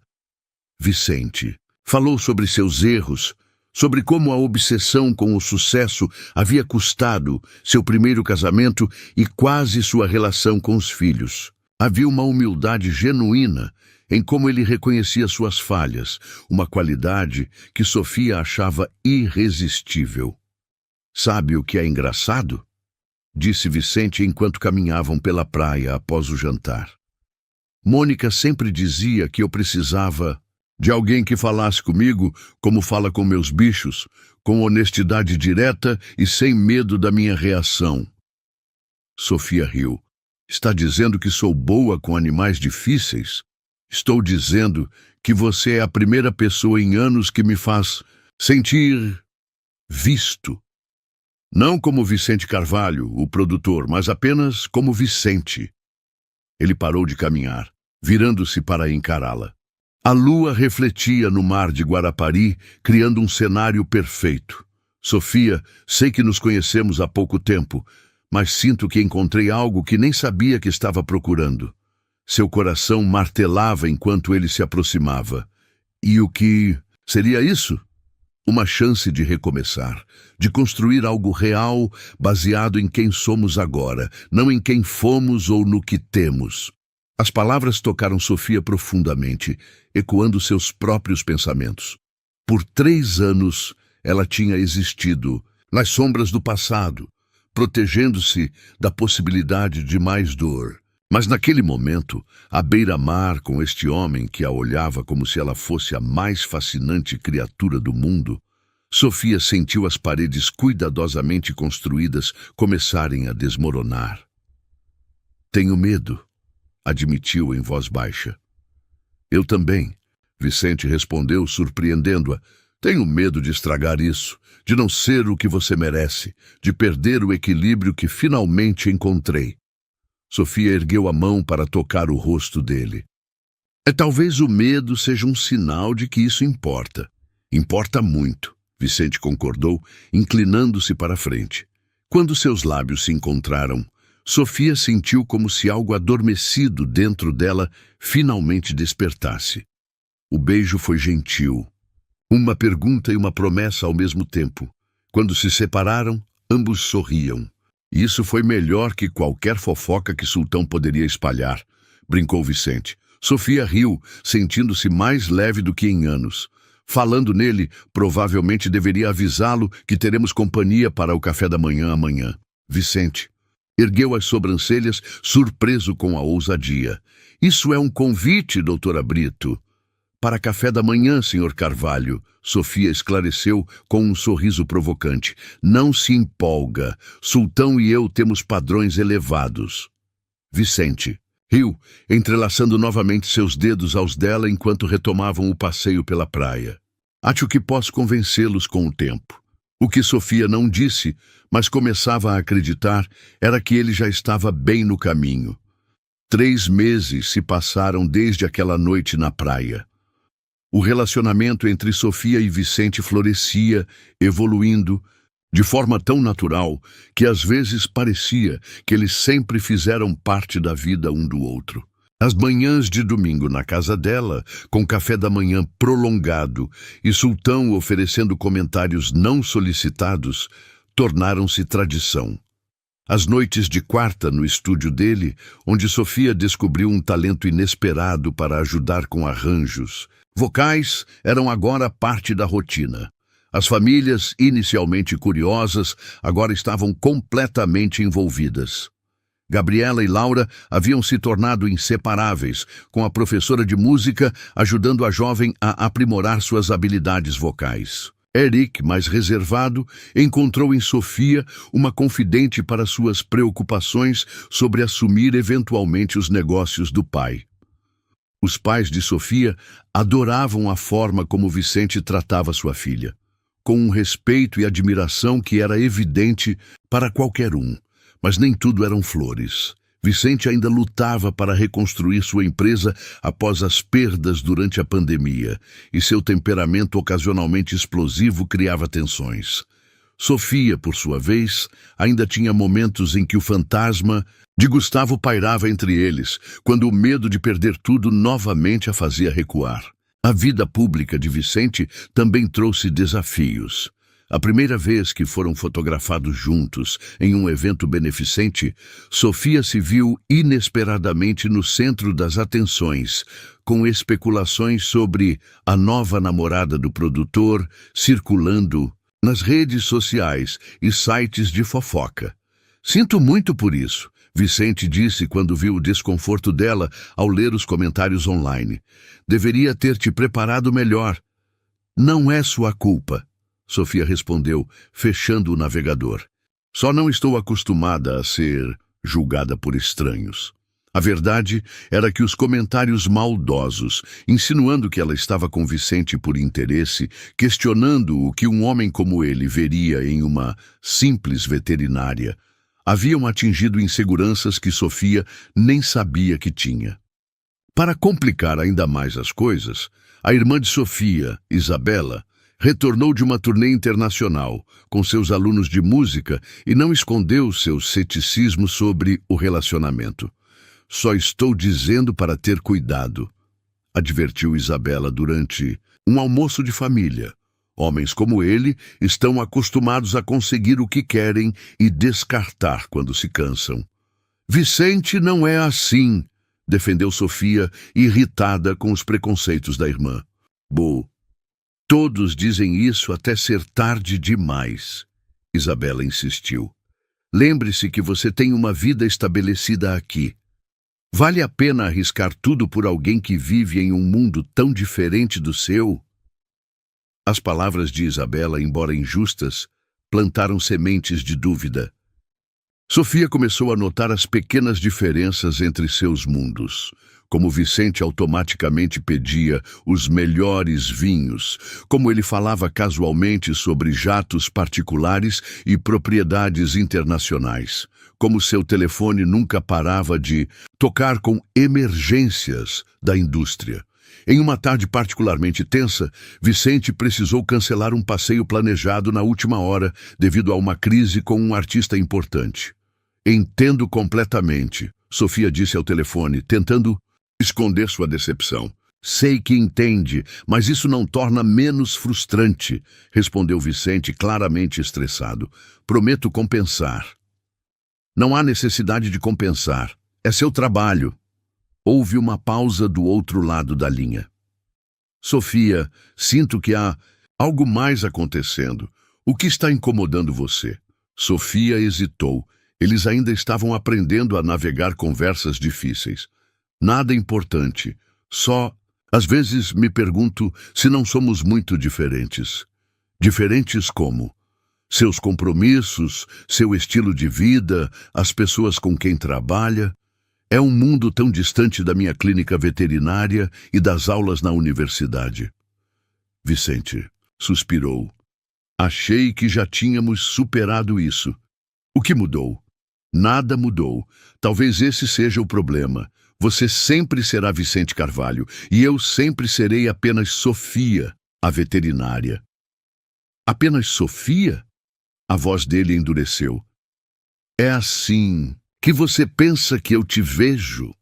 Vicente falou sobre seus erros, sobre como a obsessão com o sucesso havia custado seu primeiro casamento e quase sua relação com os filhos. Havia uma humildade genuína em como ele reconhecia suas falhas, uma qualidade que Sofia achava irresistível. Sabe o que é engraçado? Disse Vicente enquanto caminhavam pela praia após o jantar. Mônica sempre dizia que eu precisava de alguém que falasse comigo como fala com meus bichos, com honestidade direta e sem medo da minha reação. Sofia riu. Está dizendo que sou boa com animais difíceis? Estou dizendo que você é a primeira pessoa em anos que me faz sentir visto. Não como Vicente Carvalho, o produtor, mas apenas como Vicente. Ele parou de caminhar, virando-se para encará-la. A lua refletia no mar de Guarapari, criando um cenário perfeito. Sofia, sei que nos conhecemos há pouco tempo, mas sinto que encontrei algo que nem sabia que estava procurando. Seu coração martelava enquanto ele se aproximava. E o que seria isso? Uma chance de recomeçar, de construir algo real baseado em quem somos agora, não em quem fomos ou no que temos. As palavras tocaram Sofia profundamente, ecoando seus próprios pensamentos. Por 3 anos, ela tinha existido nas sombras do passado, protegendo-se da possibilidade de mais dor. Mas naquele momento, à beira-mar com este homem que a olhava como se ela fosse a mais fascinante criatura do mundo, Sofia sentiu as paredes cuidadosamente construídas começarem a desmoronar. Tenho medo, admitiu em voz baixa. Eu também, Vicente respondeu, surpreendendo-a. Tenho medo de estragar isso, de não ser o que você merece, de perder o equilíbrio que finalmente encontrei. Sofia ergueu a mão para tocar o rosto dele. Talvez o medo seja um sinal de que isso importa. Importa muito. Vicente concordou, inclinando-se para a frente. Quando seus lábios se encontraram, Sofia sentiu como se algo adormecido dentro dela finalmente despertasse. O beijo foi gentil. Uma pergunta e uma promessa ao mesmo tempo. Quando se separaram, ambos sorriam. Isso foi melhor que qualquer fofoca que Sultão poderia espalhar, brincou Vicente. Sofia riu, sentindo-se mais leve do que em anos. Falando nele, provavelmente deveria avisá-lo que teremos companhia para o café da manhã amanhã. Vicente ergueu as sobrancelhas, surpreso com a ousadia. Isso é um convite, doutora Brito. Para café da manhã, senhor Carvalho, Sofia esclareceu com um sorriso provocante. Não se empolga. Sultão e eu temos padrões elevados. Vicente riu, entrelaçando novamente seus dedos aos dela enquanto retomavam o passeio pela praia. Acho que posso convencê-los com o tempo. O que Sofia não disse, mas começava a acreditar, era que ele já estava bem no caminho. 3 meses se passaram desde aquela noite na praia. O relacionamento entre Sofia e Vicente florescia, evoluindo, de forma tão natural que às vezes parecia que eles sempre fizeram parte da vida um do outro. As manhãs de domingo na casa dela, com café da manhã prolongado e Sultão oferecendo comentários não solicitados, tornaram-se tradição. As noites de quarta no estúdio dele, onde Sofia descobriu um talento inesperado para ajudar com arranjos vocais, eram agora parte da rotina. As famílias, inicialmente curiosas, agora estavam completamente envolvidas. Gabriela e Laura haviam se tornado inseparáveis, com a professora de música ajudando a jovem a aprimorar suas habilidades vocais. Eric, mais reservado, encontrou em Sofia uma confidente para suas preocupações sobre assumir eventualmente os negócios do pai. Os pais de Sofia adoravam a forma como Vicente tratava sua filha, com um respeito e admiração que era evidente para qualquer um. Mas nem tudo eram flores. Vicente ainda lutava para reconstruir sua empresa após as perdas durante a pandemia, e seu temperamento ocasionalmente explosivo criava tensões. Sofia, por sua vez, ainda tinha momentos em que o fantasma de Gustavo pairava entre eles, quando o medo de perder tudo novamente a fazia recuar. A vida pública de Vicente também trouxe desafios. A primeira vez que foram fotografados juntos em um evento beneficente, Sofia se viu inesperadamente no centro das atenções, com especulações sobre a nova namorada do produtor circulando nas redes sociais e sites de fofoca. Sinto muito por isso, Vicente disse quando viu o desconforto dela ao ler os comentários online. Deveria ter te preparado melhor. Não é sua culpa. Sofia respondeu, fechando o navegador. Só não estou acostumada a ser julgada por estranhos. A verdade era que os comentários maldosos, insinuando que ela estava com Vicente por interesse, questionando o que um homem como ele veria em uma simples veterinária, haviam atingido inseguranças que Sofia nem sabia que tinha. Para complicar ainda mais as coisas, a irmã de Sofia, Isabela, retornou de uma turnê internacional com seus alunos de música e não escondeu seu ceticismo sobre o relacionamento. Só estou dizendo para ter cuidado, advertiu Isabela durante um almoço de família. Homens como ele estão acostumados a conseguir o que querem e descartar quando se cansam. Vicente não é assim, defendeu Sofia, irritada com os preconceitos da irmã. Bo, todos dizem isso até ser tarde demais, Isabela insistiu. Lembre-se que você tem uma vida estabelecida aqui. Vale a pena arriscar tudo por alguém que vive em um mundo tão diferente do seu? As palavras de Isabela, embora injustas, plantaram sementes de dúvida. Sofia começou a notar as pequenas diferenças entre seus mundos. Como Vicente automaticamente pedia os melhores vinhos, como ele falava casualmente sobre jatos particulares e propriedades internacionais, como seu telefone nunca parava de tocar com emergências da indústria, Em uma tarde particularmente tensa, Vicente precisou cancelar um passeio planejado na última hora devido a uma crise com um artista importante. Entendo completamente, Sofia disse ao telefone, tentando esconder sua decepção. Sei que entende, mas isso não torna menos frustrante, respondeu Vicente, claramente estressado. Prometo compensar. Não há necessidade de compensar. É seu trabalho. Houve uma pausa do outro lado da linha. Sofia, sinto que há algo mais acontecendo. O que está incomodando você? Sofia hesitou. Eles ainda estavam aprendendo a navegar conversas difíceis. Nada importante. Só, às vezes, me pergunto se não somos muito diferentes. Diferentes como? Seus compromissos, seu estilo de vida, as pessoas com quem trabalha. É um mundo tão distante da minha clínica veterinária e das aulas na universidade. Vicente suspirou. Achei que já tínhamos superado isso. O que mudou? Nada mudou. Talvez esse seja o problema. Você sempre será Vicente Carvalho e eu sempre serei apenas Sofia, a veterinária. Apenas Sofia? A voz dele endureceu. É assim que você pensa que eu te vejo?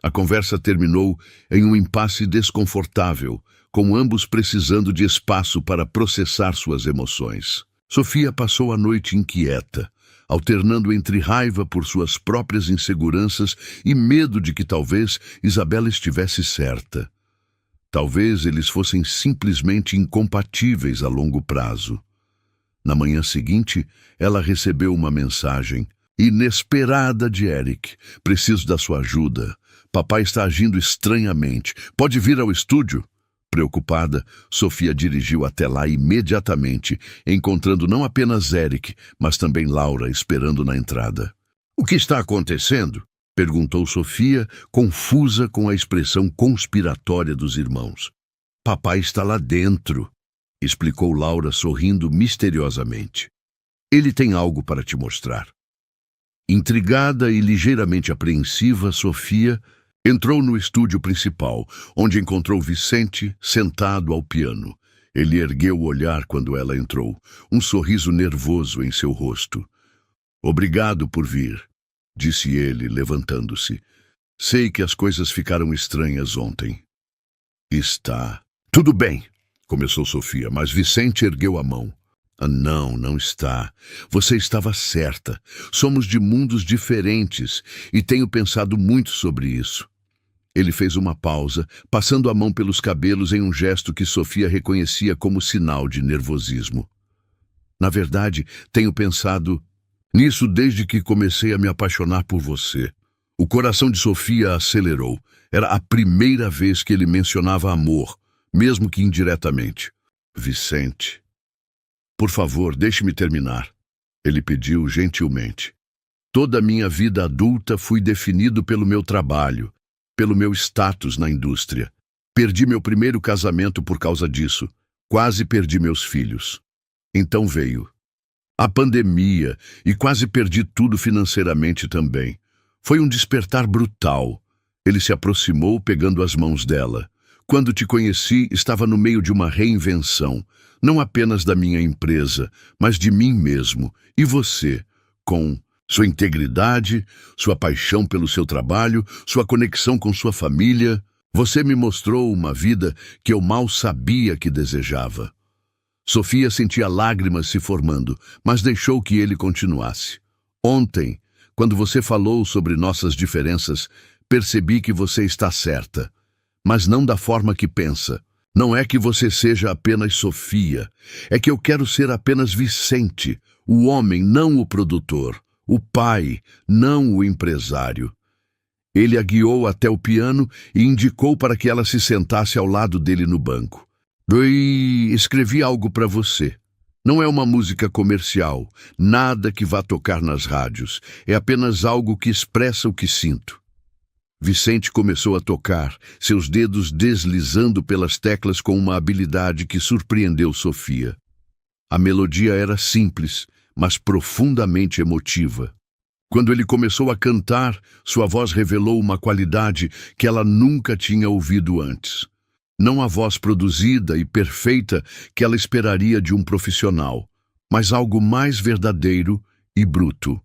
A conversa terminou em um impasse desconfortável, com ambos precisando de espaço para processar suas emoções. Sofia passou a noite inquieta, alternando entre raiva por suas próprias inseguranças e medo de que talvez Isabela estivesse certa. Talvez eles fossem simplesmente incompatíveis a longo prazo. Na manhã seguinte, ela recebeu uma mensagem inesperada de Eric. Preciso da sua ajuda. Papai está agindo estranhamente. Pode vir ao estúdio? Preocupada, Sofia dirigiu até lá imediatamente, encontrando não apenas Eric, mas também Laura esperando na entrada. O que está acontecendo? Perguntou Sofia, confusa com a expressão conspiratória dos irmãos. Papai está lá dentro, explicou Laura sorrindo misteriosamente. Ele tem algo para te mostrar. Intrigada e ligeiramente apreensiva, Sofia entrou no estúdio principal, onde encontrou Vicente sentado ao piano. Ele ergueu o olhar quando ela entrou, um sorriso nervoso em seu rosto. Obrigado por vir, disse ele, levantando-se. Sei que as coisas ficaram estranhas ontem. Está. Tudo bem, começou Sofia, mas Vicente ergueu a mão. Não está. Você estava certa. Somos de mundos diferentes e tenho pensado muito sobre isso. Ele fez uma pausa, passando a mão pelos cabelos em um gesto que Sofia reconhecia como sinal de nervosismo. Na verdade, tenho pensado nisso desde que comecei a me apaixonar por você. O coração de Sofia acelerou. Era a primeira vez que ele mencionava amor, mesmo que indiretamente. Vicente. Por favor, deixe-me terminar. Ele pediu gentilmente. Toda a minha vida adulta fui definido pelo meu trabalho, pelo meu status na indústria. Perdi meu primeiro casamento por causa disso. Quase perdi meus filhos. Então veio a pandemia e quase perdi tudo financeiramente também. Foi um despertar brutal. Ele se aproximou pegando as mãos dela. Quando te conheci, estava no meio de uma reinvenção, não apenas da minha empresa, mas de mim mesmo. E você, com sua integridade, sua paixão pelo seu trabalho, sua conexão com sua família, você me mostrou uma vida que eu mal sabia que desejava. Sofia sentia lágrimas se formando, mas deixou que ele continuasse. Ontem, quando você falou sobre nossas diferenças, percebi que você está certa, mas não da forma que pensa. Não é que você seja apenas Sofia, é que eu quero ser apenas Vicente, o homem, não o produtor, o pai, não o empresário. Ele a guiou até o piano e indicou para que ela se sentasse ao lado dele no banco. Escrevi algo para você. Não é uma música comercial, nada que vá tocar nas rádios, é apenas algo que expressa o que sinto. Vicente começou a tocar, seus dedos deslizando pelas teclas com uma habilidade que surpreendeu Sofia. A melodia era simples, mas profundamente emotiva. Quando ele começou a cantar, sua voz revelou uma qualidade que ela nunca tinha ouvido antes. Não a voz produzida e perfeita que ela esperaria de um profissional, mas algo mais verdadeiro e bruto.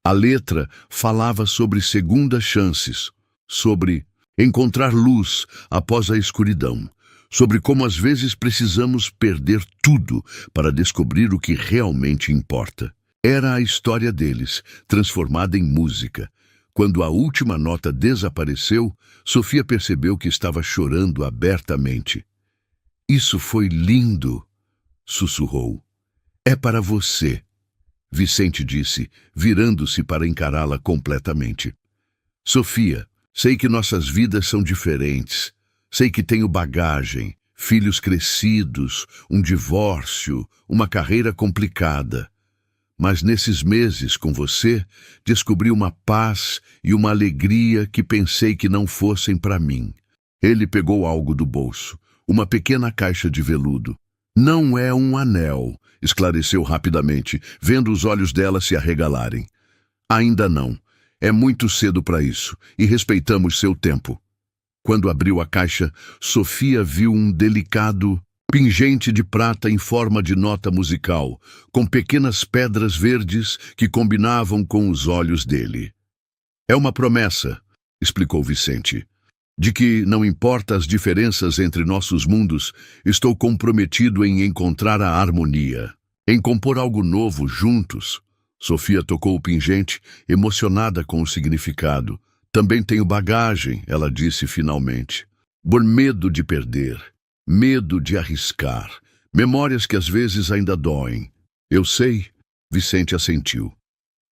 A letra falava sobre segundas chances, sobre encontrar luz após a escuridão, sobre como às vezes precisamos perder tudo para descobrir o que realmente importa. Era a história deles, transformada em música. Quando a última nota desapareceu, Sofia percebeu que estava chorando abertamente. "Isso foi lindo", sussurrou. "É para você", Vicente disse, virando-se para encará-la completamente. "Sofia, sei que nossas vidas são diferentes. Sei que tenho bagagem, filhos crescidos, um divórcio, uma carreira complicada. Mas nesses meses com você, descobri uma paz e uma alegria que pensei que não fossem para mim." Ele pegou algo do bolso, uma pequena caixa de veludo. "Não é um anel", esclareceu rapidamente, vendo os olhos dela se arregalarem. "Ainda não. É muito cedo para isso, e respeitamos seu tempo." Quando abriu a caixa, Sofia viu um delicado pingente de prata em forma de nota musical, com pequenas pedras verdes que combinavam com os olhos dele. "É uma promessa", explicou Vicente, "de que, não importa as diferenças entre nossos mundos, estou comprometido em encontrar a harmonia, em compor algo novo juntos." Sofia tocou o pingente, emocionada com o significado. "Também tenho bagagem", ela disse finalmente. "Por medo de perder, medo de arriscar, memórias que às vezes ainda doem." "Eu sei", Vicente assentiu.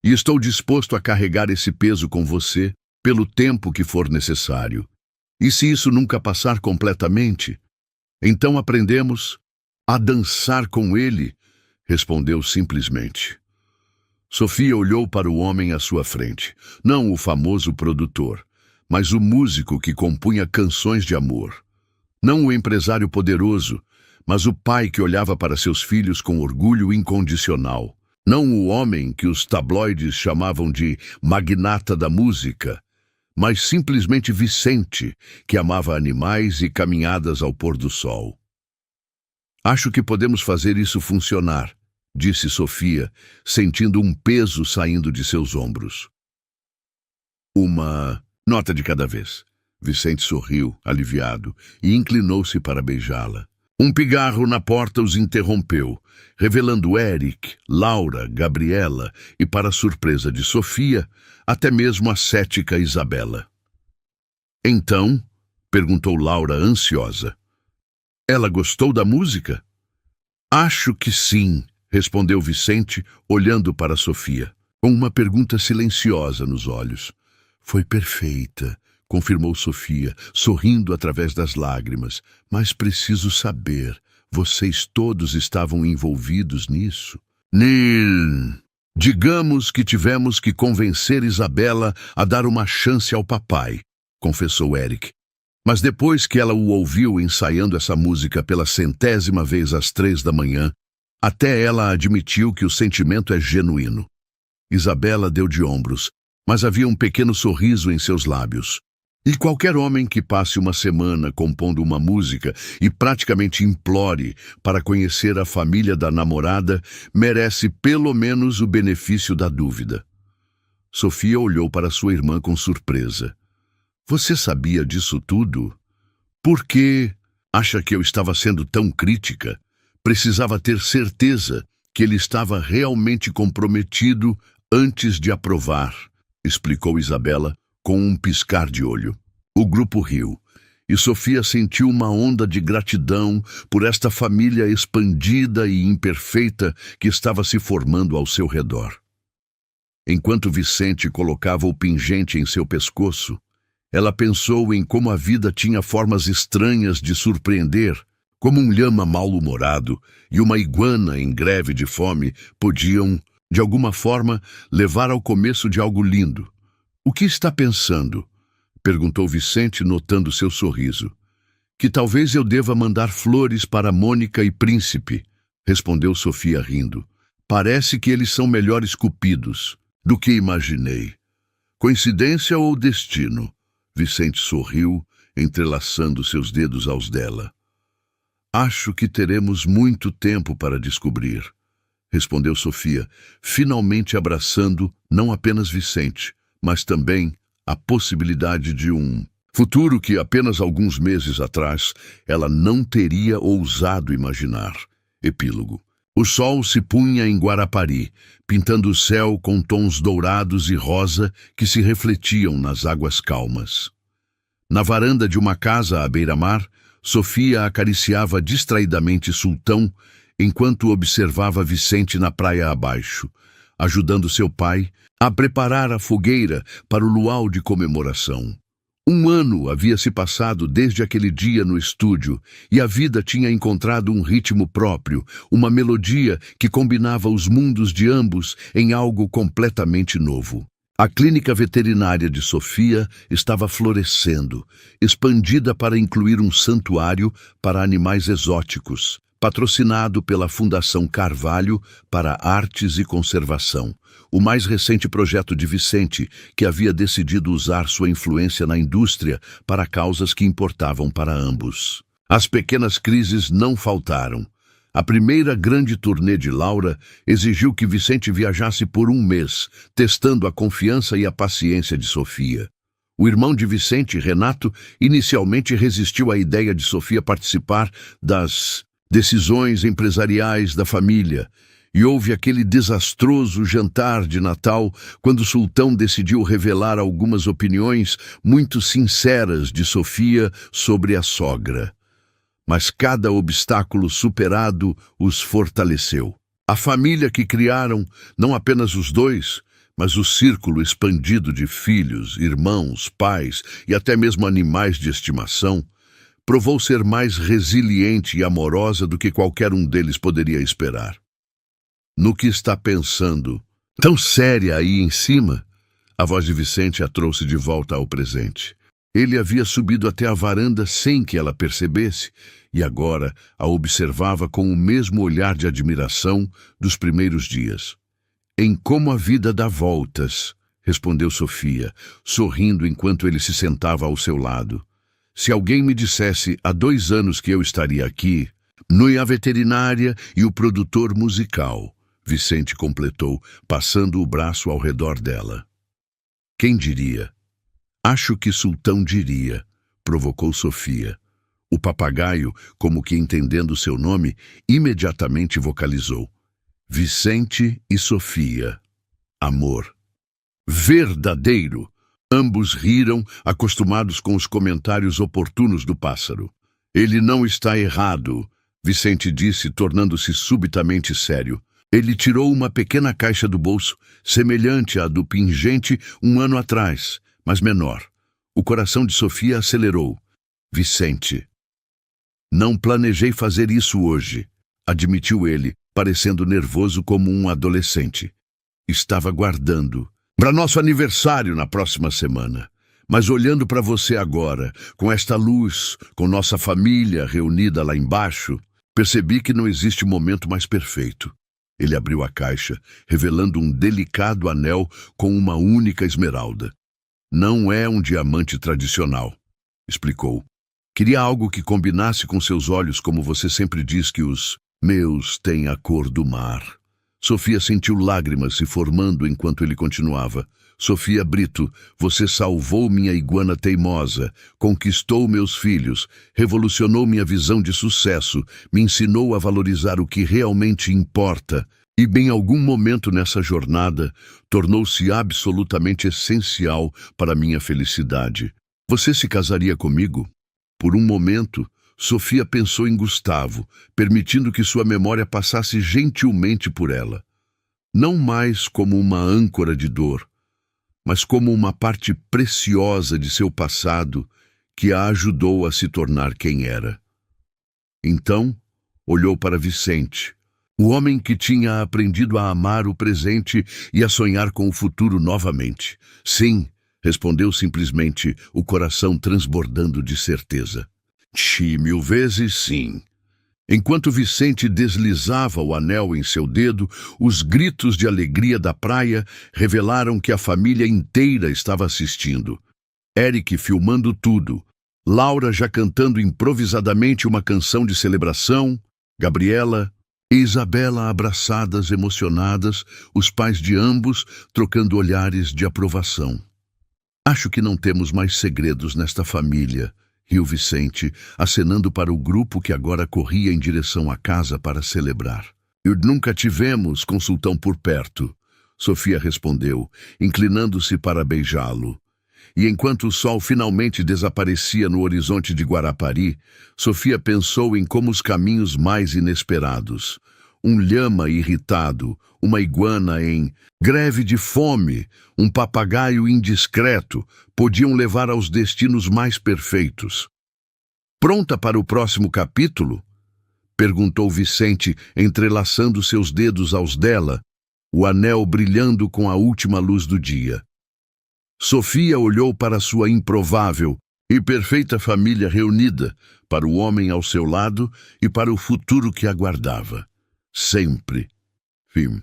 "E estou disposto a carregar esse peso com você pelo tempo que for necessário. E se isso nunca passar completamente, então aprendemos a dançar com ele", respondeu simplesmente. Sofia olhou para o homem à sua frente, não o famoso produtor, mas o músico que compunha canções de amor. Não o empresário poderoso, mas o pai que olhava para seus filhos com orgulho incondicional. Não o homem que os tabloides chamavam de magnata da música, mas simplesmente Vicente, que amava animais e caminhadas ao pôr do sol. "Acho que podemos fazer isso funcionar", disse Sofia, sentindo um peso saindo de seus ombros. "Uma nota de cada vez." Vicente sorriu, aliviado, e inclinou-se para beijá-la. Um pigarro na porta os interrompeu, revelando Eric, Laura, Gabriela e, para surpresa de Sofia, até mesmo a cética Isabela. "Então?", perguntou Laura ansiosa. "Ela gostou da música?" "Acho que sim", respondeu Vicente, olhando para Sofia, com uma pergunta silenciosa nos olhos. "Foi perfeita", confirmou Sofia, sorrindo através das lágrimas. "Mas preciso saber, vocês todos estavam envolvidos nisso?" "Nil. Digamos que tivemos que convencer Isabela a dar uma chance ao papai", confessou Eric. "Mas depois que ela o ouviu ensaiando essa música pela 100ª vez às 3 da manhã, até ela admitiu que o sentimento é genuíno." Isabela deu de ombros, mas havia um pequeno sorriso em seus lábios. "E qualquer homem que passe uma semana compondo uma música e praticamente implore para conhecer a família da namorada merece pelo menos o benefício da dúvida." Sofia olhou para sua irmã com surpresa. "Você sabia disso tudo? Por que acha que eu estava sendo tão crítica? Precisava ter certeza que ele estava realmente comprometido antes de aprovar", explicou Isabela com um piscar de olho. O grupo riu, e Sofia sentiu uma onda de gratidão por esta família expandida e imperfeita que estava se formando ao seu redor. Enquanto Vicente colocava o pingente em seu pescoço, ela pensou em como a vida tinha formas estranhas de surpreender, como um lhama mal-humorado e uma iguana em greve de fome podiam, de alguma forma, levar ao começo de algo lindo. "O que está pensando?", perguntou Vicente, notando seu sorriso. "Que talvez eu deva mandar flores para Mônica e Príncipe", respondeu Sofia rindo. "Parece que eles são melhores cupidos do que imaginei." "Coincidência ou destino?", Vicente sorriu, entrelaçando seus dedos aos dela. Acho que teremos muito tempo para descobrir, respondeu Sofia, finalmente abraçando não apenas Vicente, mas também a possibilidade de um futuro que apenas alguns meses atrás ela não teria ousado imaginar. Epílogo. O sol se punha em Guarapari, pintando o céu com tons dourados e rosa que se refletiam nas águas calmas. Na varanda de uma casa à beira-mar, Sofia acariciava distraidamente Sultão enquanto observava Vicente na praia abaixo, ajudando seu pai a preparar a fogueira para o luau de comemoração. 1 ano havia se passado desde aquele dia no estúdio e a vida tinha encontrado um ritmo próprio, uma melodia que combinava os mundos de ambos em algo completamente novo. A clínica veterinária de Sofia estava florescendo, expandida para incluir um santuário para animais exóticos, patrocinado pela Fundação Carvalho para Artes e Conservação, o mais recente projeto de Vicente, que havia decidido usar sua influência na indústria para causas que importavam para ambos. As pequenas crises não faltaram. A primeira grande turnê de Laura exigiu que Vicente viajasse por 1 mês, testando a confiança e a paciência de Sofia. O irmão de Vicente, Renato, inicialmente resistiu à ideia de Sofia participar das decisões empresariais da família, e houve aquele desastroso jantar de Natal quando o Sultão decidiu revelar algumas opiniões muito sinceras de Sofia sobre a sogra. Mas cada obstáculo superado os fortaleceu. A família que criaram, não apenas os dois, mas o círculo expandido de filhos, irmãos, pais e até mesmo animais de estimação, provou ser mais resiliente e amorosa do que qualquer um deles poderia esperar. No que está pensando? Tão séria aí em cima? A voz de Vicente a trouxe de volta ao presente. Ele havia subido até a varanda sem que ela percebesse, e agora a observava com o mesmo olhar de admiração dos primeiros dias. Em como a vida dá voltas, respondeu Sofia, sorrindo enquanto ele se sentava ao seu lado. Se alguém me dissesse há 2 anos que eu estaria aqui, no a veterinária e o produtor musical, Vicente completou, passando o braço ao redor dela. Quem diria? Acho que Sultão diria, provocou Sofia. O papagaio, como que entendendo seu nome, imediatamente vocalizou. Vicente e Sofia. Amor. Verdadeiro! Ambos riram, acostumados com os comentários oportunos do pássaro. Ele não está errado, Vicente disse, tornando-se subitamente sério. Ele tirou uma pequena caixa do bolso, semelhante à do pingente 1 ano atrás, mas menor. O coração de Sofia acelerou. Vicente. Não planejei fazer isso hoje, admitiu ele, parecendo nervoso como um adolescente. Estava guardando para nosso aniversário na próxima semana. Mas olhando para você agora, com esta luz, com nossa família reunida lá embaixo, percebi que não existe momento mais perfeito. Ele abriu a caixa, revelando um delicado anel com uma única esmeralda. Não é um diamante tradicional, explicou. Queria algo que combinasse com seus olhos, como você sempre diz que os meus têm a cor do mar. Sofia sentiu lágrimas se formando enquanto ele continuava. Sofia Brito, você salvou minha iguana teimosa, conquistou meus filhos, revolucionou minha visão de sucesso, me ensinou a valorizar o que realmente importa e, bem algum momento nessa jornada, tornou-se absolutamente essencial para minha felicidade. Você se casaria comigo? Por um momento, Sofia pensou em Gustavo, permitindo que sua memória passasse gentilmente por ela. Não mais como uma âncora de dor, mas como uma parte preciosa de seu passado que a ajudou a se tornar quem era. Então, olhou para Vicente, o homem que tinha aprendido a amar o presente e a sonhar com o futuro novamente. Sim, respondeu simplesmente, o coração transbordando de certeza. 1000 vezes sim. Enquanto Vicente deslizava o anel em seu dedo, os gritos de alegria da praia revelaram que a família inteira estava assistindo. Eric filmando tudo, Laura já cantando improvisadamente uma canção de celebração, Gabriela e Isabela abraçadas, emocionadas, os pais de ambos trocando olhares de aprovação. Acho que não temos mais segredos nesta família, riu Vicente, acenando para o grupo que agora corria em direção à casa para celebrar. E nunca tivemos, consultão por perto, Sofia respondeu, inclinando-se para beijá-lo. E enquanto o sol finalmente desaparecia no horizonte de Guarapari, Sofia pensou em como os caminhos mais inesperados, um lhama irritado, uma iguana em greve de fome, um papagaio indiscreto, podiam levar aos destinos mais perfeitos. Pronta para o próximo capítulo? Perguntou Vicente, entrelaçando seus dedos aos dela, o anel brilhando com a última luz do dia. Sofia olhou para sua improvável e perfeita família reunida, para o homem ao seu lado e para o futuro que aguardava. Sempre. Fim.